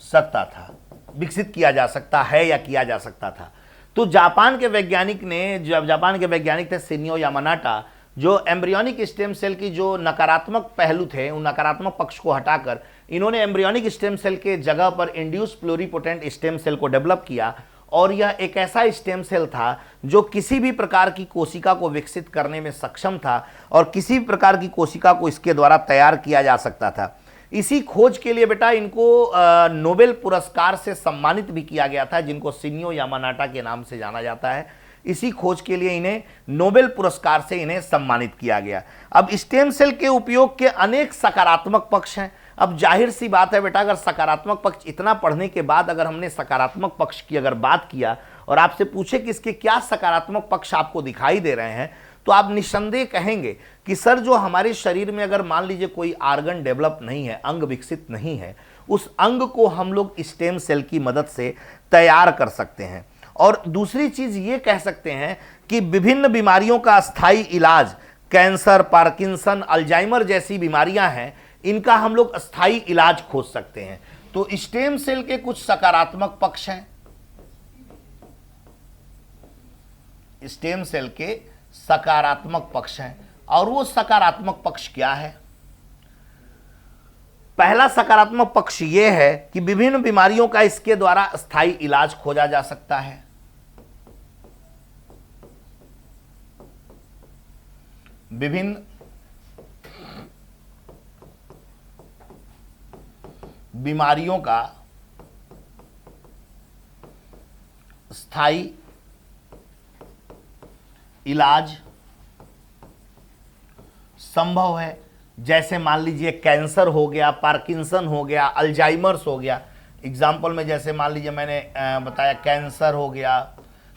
सकता था, विकसित किया जा सकता है या किया जा सकता था। तो जापान के वैज्ञानिक ने, जब जापान के वैज्ञानिक थे शिन्यो यामानाटा, जो एम्ब्रियोनिक स्टेम सेल की जो नकारात्मक पहलू थे उन नकारात्मक पक्ष को हटाकर इन्होंने एम्ब्रियोनिक स्टेम सेल के जगह पर इंड्यूस प्लूरिपोटेंट स्टेम सेल को डेवलप किया। और यह एक ऐसा स्टेम सेल था जो किसी भी प्रकार की कोशिका को विकसित करने में सक्षम था और किसी भी प्रकार की कोशिका को इसके द्वारा तैयार किया जा सकता था। इसी खोज के लिए बेटा इनको नोबेल पुरस्कार से सम्मानित भी किया गया था, जिनको शिन्यो यामानाटा के नाम से जाना जाता है। इसी खोज के लिए इन्हें नोबेल पुरस्कार से इन्हें सम्मानित किया गया। अब स्टेम सेल के उपयोग के अनेक सकारात्मक पक्ष हैं। अब जाहिर सी बात है बेटा, अगर सकारात्मक पक्ष इतना पढ़ने के बाद अगर हमने सकारात्मक पक्ष की अगर बात किया और आपसे पूछे कि इसके क्या सकारात्मक पक्ष आपको दिखाई दे रहे हैं, तो आप निस्संदेह कहेंगे कि सर जो हमारे शरीर में अगर मान लीजिए कोई आर्गन डेवलप नहीं है, अंग विकसित नहीं है, उस अंग को हम लोग स्टेम सेल की मदद से तैयार कर सकते हैं। और दूसरी चीज ये कह सकते हैं कि विभिन्न बीमारियों का अस्थायी इलाज, कैंसर, पार्किंसन, अल्जाइमर जैसी बीमारियां हैं, इनका हम लोग अस्थायी इलाज खोज सकते हैं। तो स्टेम सेल के कुछ सकारात्मक पक्ष हैं। स्टेम सेल के सकारात्मक पक्ष हैं, और वो सकारात्मक पक्ष क्या है? पहला सकारात्मक पक्ष ये है कि विभिन्न बीमारियों का इसके द्वारा अस्थायी इलाज खोजा जा सकता है। विभिन्न बीमारियों का स्थायी इलाज संभव है। जैसे मान लीजिए कैंसर हो गया, पार्किंसन हो गया, अल्जाइमर्स हो गया। एग्जाम्पल में जैसे मान लीजिए मैंने बताया कैंसर हो गया,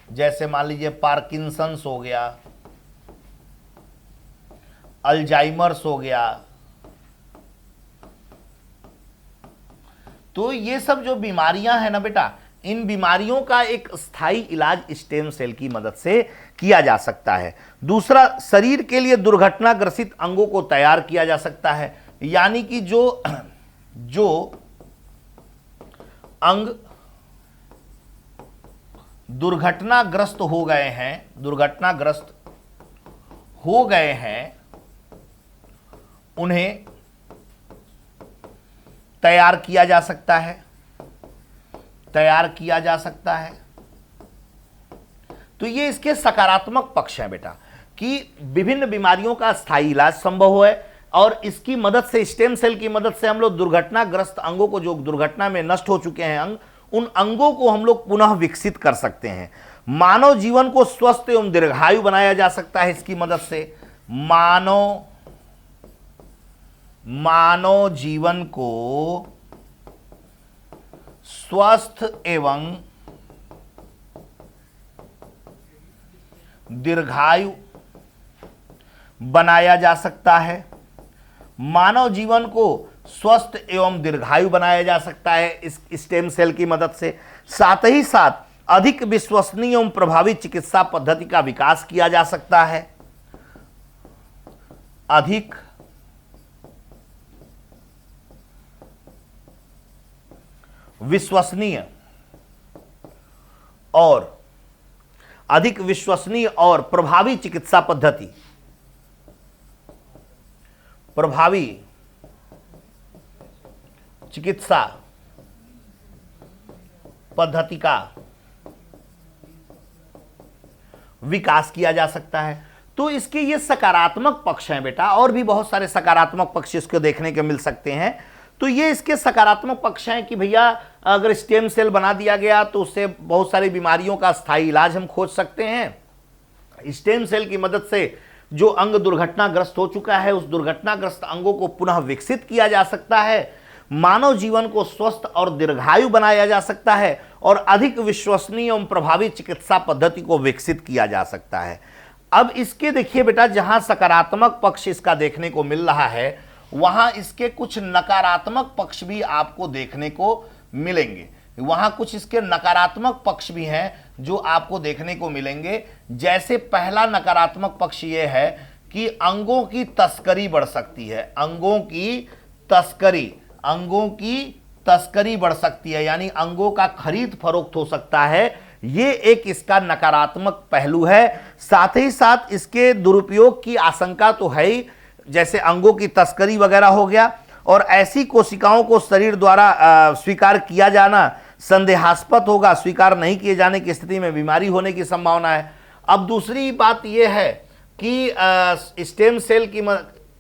जैसे मान लीजिए पार्किंसंस हो गया, अल्जाइमर्स हो गया। तो ये सब जो बीमारियां हैं ना बेटा, इन बीमारियों का एक स्थायी इलाज स्टेम सेल की मदद से किया जा सकता है। दूसरा, शरीर के लिए दुर्घटनाग्रसित अंगों को तैयार किया जा सकता है। यानी कि जो अंग दुर्घटनाग्रस्त हो गए हैं, उन्हें तैयार किया जा सकता है। तो ये इसके सकारात्मक पक्ष हैं बेटा, कि विभिन्न बीमारियों का स्थायी इलाज संभव है और इसकी मदद से, स्टेम सेल की मदद से हम लोग दुर्घटनाग्रस्त अंगों को, जो दुर्घटना में नष्ट हो चुके हैं अंग, उन अंगों को हम लोग पुनः विकसित कर सकते हैं। मानव जीवन को स्वस्थ एवं दीर्घायु बनाया जा सकता है इसकी मदद से। मानव जीवन को स्वस्थ एवं दीर्घायु बनाया जा सकता है। मानव जीवन को स्वस्थ एवं दीर्घायु बनाया जा सकता है इस स्टेम सेल की मदद से। साथ ही साथ अधिक विश्वसनीय एवं प्रभावी चिकित्सा पद्धति का विकास किया जा सकता है। अधिक विश्वसनीय और प्रभावी चिकित्सा पद्धति, का विकास किया जा सकता है। तो इसके ये सकारात्मक पक्ष हैं बेटा, और भी बहुत सारे सकारात्मक पक्ष इसको देखने के मिल सकते हैं। तो ये इसके सकारात्मक पक्ष हैं कि भैया अगर स्टेम सेल बना दिया गया तो उससे बहुत सारी बीमारियों का स्थायी इलाज हम खोज सकते हैं। स्टेम सेल की मदद से जो अंग दुर्घटनाग्रस्त हो चुका है, उस दुर्घटनाग्रस्त अंगों को पुनः विकसित किया जा सकता है। मानव जीवन को स्वस्थ और दीर्घायु बनाया जा सकता है और अधिक विश्वसनीय एवं प्रभावी चिकित्सा पद्धति को विकसित किया जा सकता है। अब इसके देखिए बेटा, जहां सकारात्मक पक्ष इसका देखने को मिल रहा है, वहां इसके कुछ नकारात्मक पक्ष भी आपको देखने को मिलेंगे। वहां कुछ इसके नकारात्मक पक्ष भी हैं जो आपको देखने को मिलेंगे। जैसे पहला नकारात्मक पक्ष ये है कि अंगों की तस्करी बढ़ सकती है, अंगों की तस्करी बढ़ सकती है, यानी अंगों का खरीद फरोख्त हो सकता है। ये एक इसका नकारात्मक पहलू है। साथ ही साथ इसके दुरुपयोग की आशंका तो है ही, जैसे अंगों की तस्करी वगैरह हो गया, और ऐसी कोशिकाओं को शरीर द्वारा स्वीकार किया जाना संदेहास्पद होगा। स्वीकार नहीं किए जाने की स्थिति में बीमारी होने की संभावना है। अब दूसरी बात यह है कि स्टेम सेल की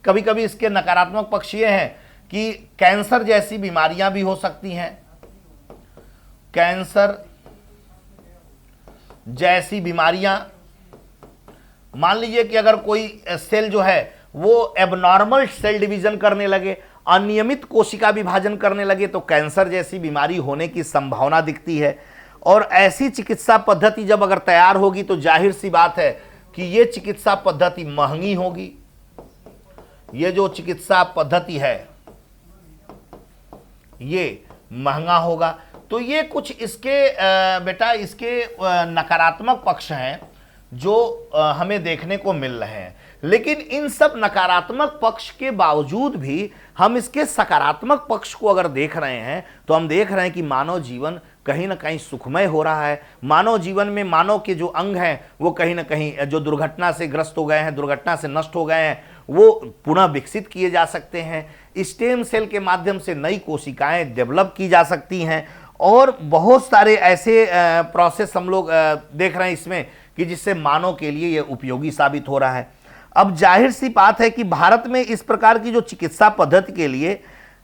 कभी कभी इसके नकारात्मक पक्ष ये हैं कि कैंसर जैसी बीमारियां भी हो सकती हैं। कैंसर जैसी बीमारियां, मान लीजिए कि अगर कोई सेल जो है वो एबनॉर्मल सेल डिवीजन करने लगे, अनियमित कोशिका विभाजन करने लगे, तो कैंसर जैसी बीमारी होने की संभावना दिखती है। और ऐसी चिकित्सा पद्धति जब अगर तैयार होगी तो जाहिर सी बात है कि ये चिकित्सा पद्धति महंगी होगी। ये जो चिकित्सा पद्धति है ये महंगा होगा। तो ये कुछ इसके बेटा इसके नकारात्मक पक्ष हैं जो हमें देखने को मिल रहे हैं। लेकिन इन सब नकारात्मक पक्ष के बावजूद भी हम इसके सकारात्मक पक्ष को अगर देख रहे हैं तो हम देख रहे हैं कि मानव जीवन कहीं ना कहीं सुखमय हो रहा है। मानव जीवन में मानव के जो अंग हैं वो कहीं ना कहीं जो दुर्घटना से ग्रस्त हो गए हैं, दुर्घटना से नष्ट हो गए हैं, वो पुनः विकसित किए जा सकते हैं। स्टेम सेल के माध्यम से नई कोशिकाएं डेवलप की जा सकती हैं, और बहुत सारे ऐसे प्रोसेस हम लोग देख रहे हैं इसमें कि जिससे मानव के लिए ये उपयोगी साबित हो रहा है। अब जाहिर सी बात है कि भारत में इस प्रकार की जो चिकित्सा पद्धति के लिए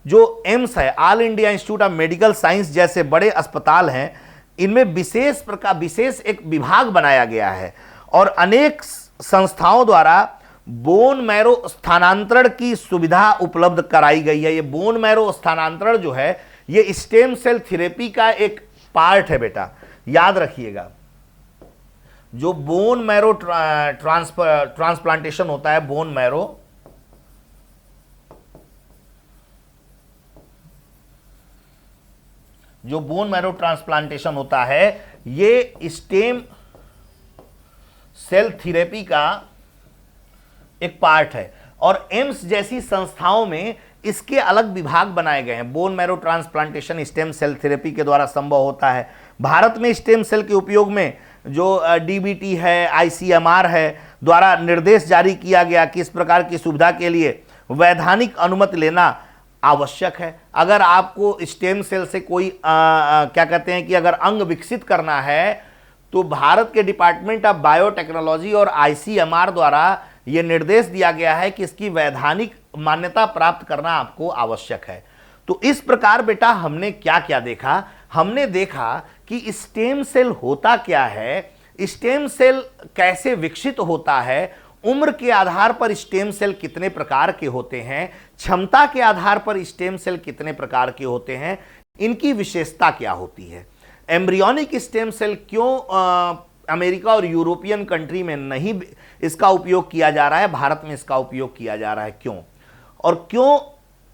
जो एम्स है, all India institute of medical science जैसे बड़े अस्पताल हैं, इनमें विशेष एक विभाग बनाया गया है, और अनेक संस्थाओं द्वारा बोन मैरो स्थानांतरण की सुविधा उपलब्ध कराई गई है। ये बोन मैरो स्थानांतरण जो है ये स्टेम सेल थेरेपी का एक पार्ट है बेटा, याद रखिएगा। जो बोन मैरो ट्रांसप्लांटेशन होता है, जो बोन मैरो ट्रांसप्लांटेशन होता है ये स्टेम सेल थेरेपी का एक पार्ट है, और एम्स जैसी संस्थाओं में इसके अलग विभाग बनाए गए हैं। Bone marrow transplantation stem cell therapy के द्वारा संभव होता है। भारत में स्टेम सेल के उपयोग में जो डीबीटी है, आईसीएमआर है द्वारा निर्देश जारी किया गया कि इस प्रकार की सुविधा के लिए वैधानिक अनुमति लेना आवश्यक है। अगर आपको स्टेम सेल से कोई क्या कहते हैं कि अगर अंग विकसित करना है तो भारत के डिपार्टमेंट ऑफ बायोटेक्नोलॉजी और आईसीएमआर द्वारा यह निर्देश दिया गया है कि इसकी वैधानिक मान्यता प्राप्त करना आपको आवश्यक है। तो इस प्रकार बेटा हमने क्या क्या देखा? हमने देखा कि स्टेम सेल होता क्या है, स्टेम सेल कैसे विकसित होता है, उम्र के आधार पर स्टेम सेल कितने प्रकार के होते हैं, क्षमता के आधार पर स्टेम सेल कितने प्रकार के होते हैं, इनकी विशेषता क्या होती है, एम्ब्रियोनिक स्टेम सेल क्यों अमेरिका और यूरोपियन कंट्री में नहीं इसका उपयोग किया जा रहा है, भारत में इसका उपयोग किया जा रहा है क्यों, और क्यों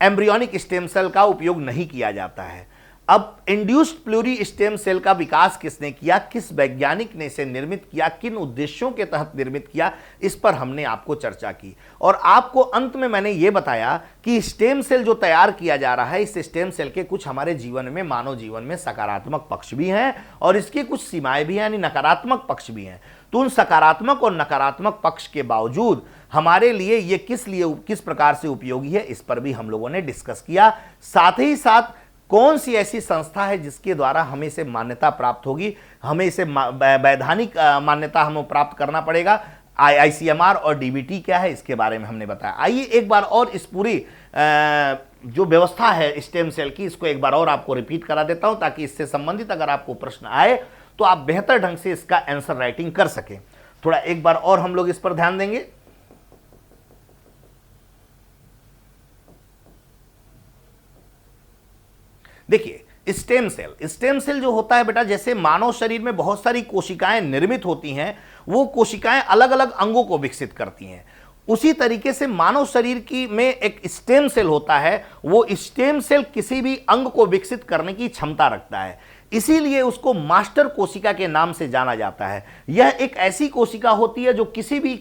एम्ब्रियोनिक स्टेम सेल का उपयोग नहीं किया जाता है। अब इंड्यूस्ड प्लूरी स्टेम सेल का विकास किसने किया, किस वैज्ञानिक ने इसे निर्मित किया, किन उद्देश्यों के तहत निर्मित किया, इस पर हमने आपको चर्चा की। और आपको अंत में मैंने यह बताया कि स्टेम सेल जो तैयार किया जा रहा है, इस स्टेम सेल के कुछ हमारे जीवन में, मानव जीवन में सकारात्मक पक्ष भी हैं और इसकी कुछ सीमाएं भी हैं, यानी नकारात्मक पक्ष भी हैं। तो उन सकारात्मक और नकारात्मक पक्ष के बावजूद हमारे लिए ये किस प्रकार से उपयोगी है, इस पर भी हम लोगों ने डिस्कस किया। साथ ही साथ कौन सी ऐसी संस्था है जिसके द्वारा हमें इसे मान्यता प्राप्त होगी, हमें इसे वैधानिक मान्यता हमें प्राप्त करना पड़ेगा। आईसीएमआर और डीबीटी क्या है, इसके बारे में हमने बताया। आइए एक बार और इस पूरी जो व्यवस्था है स्टेम सेल की, इसको एक बार और आपको रिपीट करा देता हूं, ताकि इससे संबंधित अगर आपको प्रश्न आए तो आप बेहतर ढंग से इसका आंसर राइटिंग कर सकें। थोड़ा एक बार और हम लोग इस पर ध्यान देंगे। देखिए स्टेम सेल जो होता है बेटा, जैसे मानव शरीर में बहुत सारी कोशिकाएं निर्मित होती हैं, वो कोशिकाएं अलग अलग अंगों को विकसित करती हैं। उसी तरीके से मानव शरीर की में एक स्टेम सेल होता है, वो स्टेम सेल किसी भी अंग को विकसित करने की क्षमता रखता है। इसीलिए उसको मास्टर कोशिका के नाम से जाना जाता है। यह एक ऐसी कोशिका होती है जो किसी भी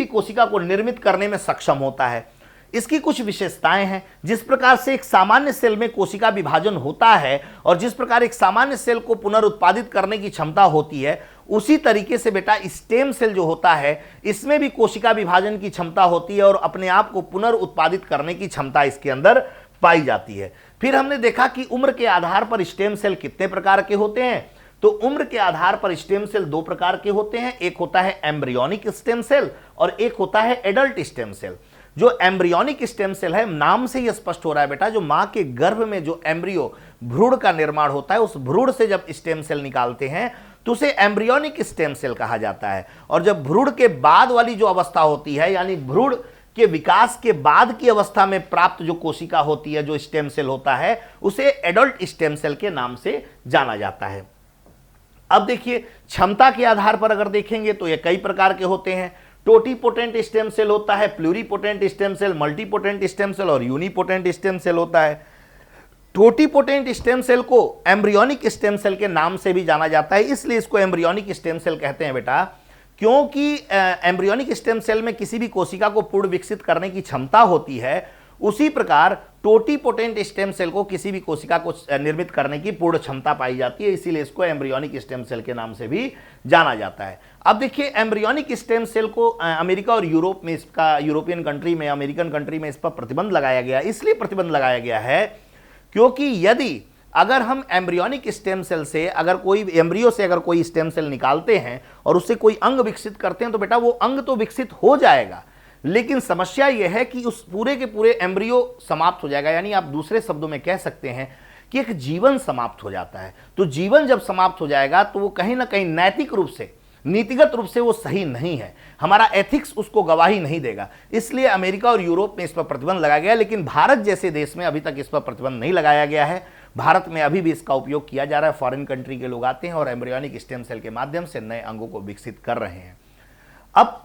कोशिका को निर्मित करने में सक्षम होता है। इसकी कुछ विशेषताएं हैं। जिस प्रकार से एक सामान्य सेल में कोशिका विभाजन होता है और जिस प्रकार एक सामान्य सेल को पुनरुत्पादित करने की क्षमता होती है, उसी तरीके से बेटा स्टेम सेल जो होता है इसमें भी कोशिका विभाजन की क्षमता होती है और अपने आप को पुनरुत्पादित करने की क्षमता इसके अंदर पाई जाती है। फिर हमने देखा कि उम्र के आधार पर स्टेम सेल कितने प्रकार के होते हैं। तो उम्र के आधार पर स्टेम सेल दो प्रकार के होते हैं, एक होता है एम्ब्रियोनिक स्टेम सेल और एक होता है एडल्ट स्टेम सेल। जो एम्ब्रियोनिक स्टेम सेल है, नाम से ही स्पष्ट हो रहा है बेटा, जो मां के गर्भ में जो एम्ब्रियो भ्रूण का निर्माण होता है, उस भ्रूण से जब स्टेम सेल निकालते हैं तो उसे एम्ब्रियोनिक स्टेम सेल कहा जाता है। और जब भ्रूण के बाद वाली जो अवस्था होती है, यानी भ्रूण के विकास के बाद की अवस्था में प्राप्त जो कोशिका होती है, जो स्टेम सेल होता है, उसे एडल्ट स्टेम सेल के नाम से जाना जाता है। अब देखिए, क्षमता के आधार पर अगर देखेंगे तो ये कई प्रकार के होते हैं। टोटीपोटेंट स्टेम सेल होता है, pluripotent stem cell, multipotent stem cell और यूनिपोटेंट स्टेम सेल होता है। टोटीपोटेंट स्टेम सेल को एम्ब्रियोनिक स्टेम सेल के नाम से भी जाना जाता है, इसलिए इसको एम्ब्रियोनिक स्टेम सेल कहते हैं बेटा, क्योंकि एम्ब्रियोनिक स्टेम सेल में किसी भी कोशिका को पूर्ण विकसित करने की क्षमता होती है। उसी प्रकार टोटीपोटेंट स्टेम सेल को किसी भी कोशिका को निर्मित करने की पूर्ण क्षमता पाई जाती है, इसीलिए इसको एम्ब्रियोनिक स्टेम सेल के नाम से भी जाना जाता है। अब देखिए, एम्ब्रियोनिक स्टेम सेल को अमेरिका और यूरोप में, इसका यूरोपियन कंट्री में, अमेरिकन कंट्री में इस पर प्रतिबंध लगाया गया। इसलिए प्रतिबंध लगाया गया है क्योंकि यदि अगर हम एम्ब्रियोनिक स्टेम सेल से, अगर कोई एम्ब्रियो से अगर कोई स्टेम सेल निकालते हैं और उससे कोई अंग विकसित करते हैं, तो बेटा वो अंग तो विकसित हो जाएगा, लेकिन समस्या यह है कि उस पूरे के पूरे एम्ब्रियो समाप्त हो जाएगा। यानी आप दूसरे शब्दों में कह सकते हैं कि एक जीवन समाप्त हो जाता है। तो जीवन जब समाप्त हो जाएगा तो वो कहीं ना कहीं नैतिक रूप से, नीतिगत रूप से वो सही नहीं है, हमारा एथिक्स उसको गवाही नहीं देगा। इसलिए अमेरिका और यूरोप में इस पर प्रतिबंध लगाया गया, लेकिन भारत जैसे देश में अभी तक इस पर प्रतिबंध नहीं लगाया गया है। भारत में अभी भी इसका उपयोग किया जा रहा है। फॉरेन कंट्री के लोग आते हैं और एम्ब्रियोनिक स्टेम सेल के माध्यम से नए अंगों को विकसित कर रहे हैं। अब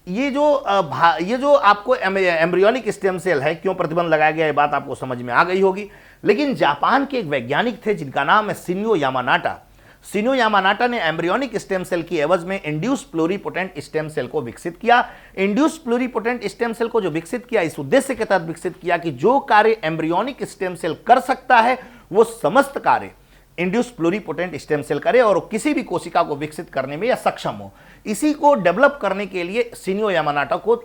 ये जो आपको एम्ब्रियोनिक स्टेम सेल है, क्यों प्रतिबंध लगाया गया, ये बात आपको समझ में आ गई होगी। लेकिन जापान के एक वैज्ञानिक थे जिनका नाम है शिन्यो यामानाटा। शिन्यो यामानाटा ने एम्ब्रियोनिक स्टेम सेल की एवज में इंड्यूस्ड प्लूरीपोटेंट स्टेम सेल को विकसित किया। इंड्यूस्ड प्लूरीपोटेंट स्टेम सेल को जो विकसित किया, इस उद्देश्य के तहत विकसित किया कि जो कार्य एम्ब्रियोनिक स्टेम सेल कर सकता है वो समस्त कार्य इंड्यूस्ड प्लूरीपोटेंट स्टेम सेल करे और किसी भी कोशिका को विकसित करने में या सक्षम हो। इसी को डेवलप करने के लिए शिन्यो यामानाटा को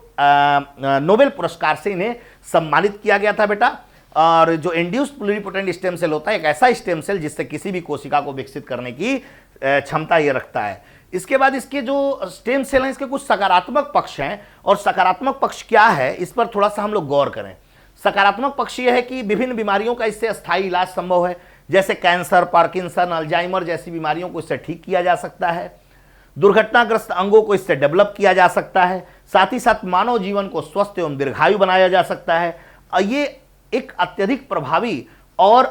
नोबेल पुरस्कार से इन्हें सम्मानित किया गया था बेटा। और जो इंड्यूस्ड प्लूरीपोटेंट स्टेम सेल होता है, एक ऐसा स्टेम सेल जिससे किसी भी कोशिका को विकसित करने की क्षमता ये रखता है। इसके बाद इसके जो स्टेम सेल हैं, इसके कुछ सकारात्मक पक्ष हैं, और सकारात्मक पक्ष क्या है इस पर थोड़ा सा हम लोग गौर करें। सकारात्मक पक्ष यह है कि विभिन्न बीमारियों का इससे अस्थायी इलाज संभव है, जैसे कैंसर, पार्किंसन, अल्जाइमर जैसी बीमारियों को इससे ठीक किया जा सकता है। दुर्घटनाग्रस्त अंगों को इससे डेवलप किया जा सकता है। साथ ही साथ मानव जीवन को स्वस्थ एवं दीर्घायु बनाया जा सकता है। ये एक अत्यधिक प्रभावी और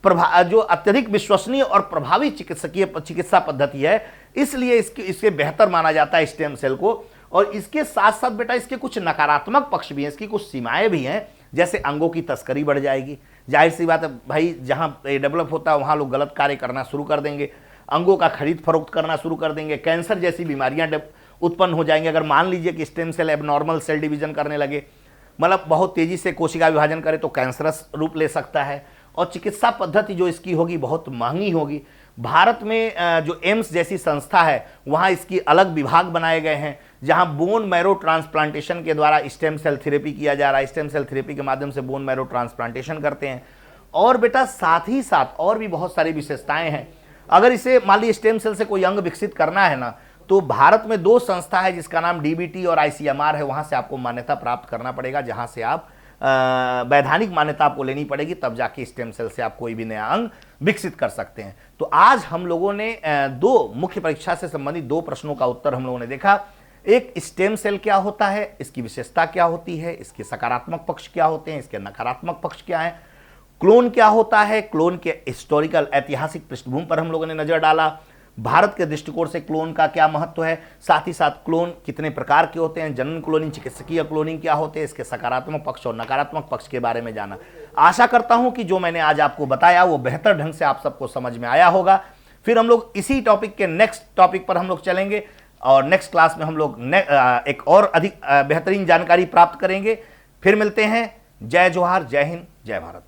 जो अत्यधिक विश्वसनीय और प्रभावी चिकित्सा पद्धति है, इसलिए इसके बेहतर माना जाता है स्टेम सेल को। और इसके साथ साथ बेटा इसके कुछ नकारात्मक पक्ष भी हैं, इसकी कुछ सीमाएं भी हैं, जैसे अंगों की तस्करी बढ़ जाएगी। जाहिर सी बात है भाई, जहां डेवलप होता है वहां लोग गलत कार्य करना शुरू कर देंगे, अंगों का खरीद फरोख्त करना शुरू कर देंगे, कैंसर जैसी बीमारियां उत्पन्न हो जाएंगी। अगर मान लीजिए कि stem cell abnormal cell division करने लगे, मतलब बहुत तेजी से कोशिका विभाजन करे, तो कैंसरस रूप ले सकता है। और चिकित्सा पद्धति जो इसकी होगी बहुत महंगी होगी। भारत में जो एम्स जैसी संस्था है वहाँ इसकी अलग विभाग बनाए गए हैं, जहाँ बोन मैरो ट्रांसप्लांटेशन के द्वारा स्टेम सेल थेरेपी किया जा रहा है। स्टेम सेल थेरेपी के माध्यम से बोन मैरो ट्रांसप्लांटेशन करते हैं। और बेटा साथ ही साथ और भी बहुत सारी विशेषताएं हैं। अगर इसे मान लीजिए स्टेम सेल से कोई अंग विकसित करना है ना, तो भारत में दो संस्था है जिसका नाम डीबीटी और आईसीएमआर है, वहाँ से आपको मान्यता प्राप्त करना पड़ेगा, जहाँ से आप वैधानिक मान्यता आपको लेनी पड़ेगी, तब जाके स्टेम सेल से आप कोई भी नया अंग विकसित कर सकते हैं। तो आज हम लोगों ने दो मुख्य परीक्षा से संबंधित दो प्रश्नों का उत्तर हम लोगों ने देखा। एक, स्टेम सेल क्या होता है, इसकी विशेषता क्या होती है, इसके सकारात्मक पक्ष क्या होते हैं, इसके नकारात्मक पक्ष क्या है। क्लोन क्या होता है, क्लोन के हिस्टोरिकल ऐतिहासिक पृष्ठभूमि पर हम लोगों ने नजर डाला। भारत के दृष्टिकोण से क्लोन का क्या महत्व है, साथ ही साथ क्लोन कितने प्रकार के होते हैं, जनन क्लोनिंग, चिकित्सकीय क्लोनिंग क्या होते हैं, इसके सकारात्मक पक्ष और नकारात्मक पक्ष के बारे में जाना। आशा करता हूं कि जो मैंने आज आपको बताया वो बेहतर ढंग से आप सबको समझ में आया होगा। फिर हम लोग इसी टॉपिक के नेक्स्ट टॉपिक पर हम लोग चलेंगे और नेक्स्ट क्लास में हम लोग एक और अधिक बेहतरीन जानकारी प्राप्त करेंगे। फिर मिलते हैं। जय जोहार, जय हिंद, जय भारत।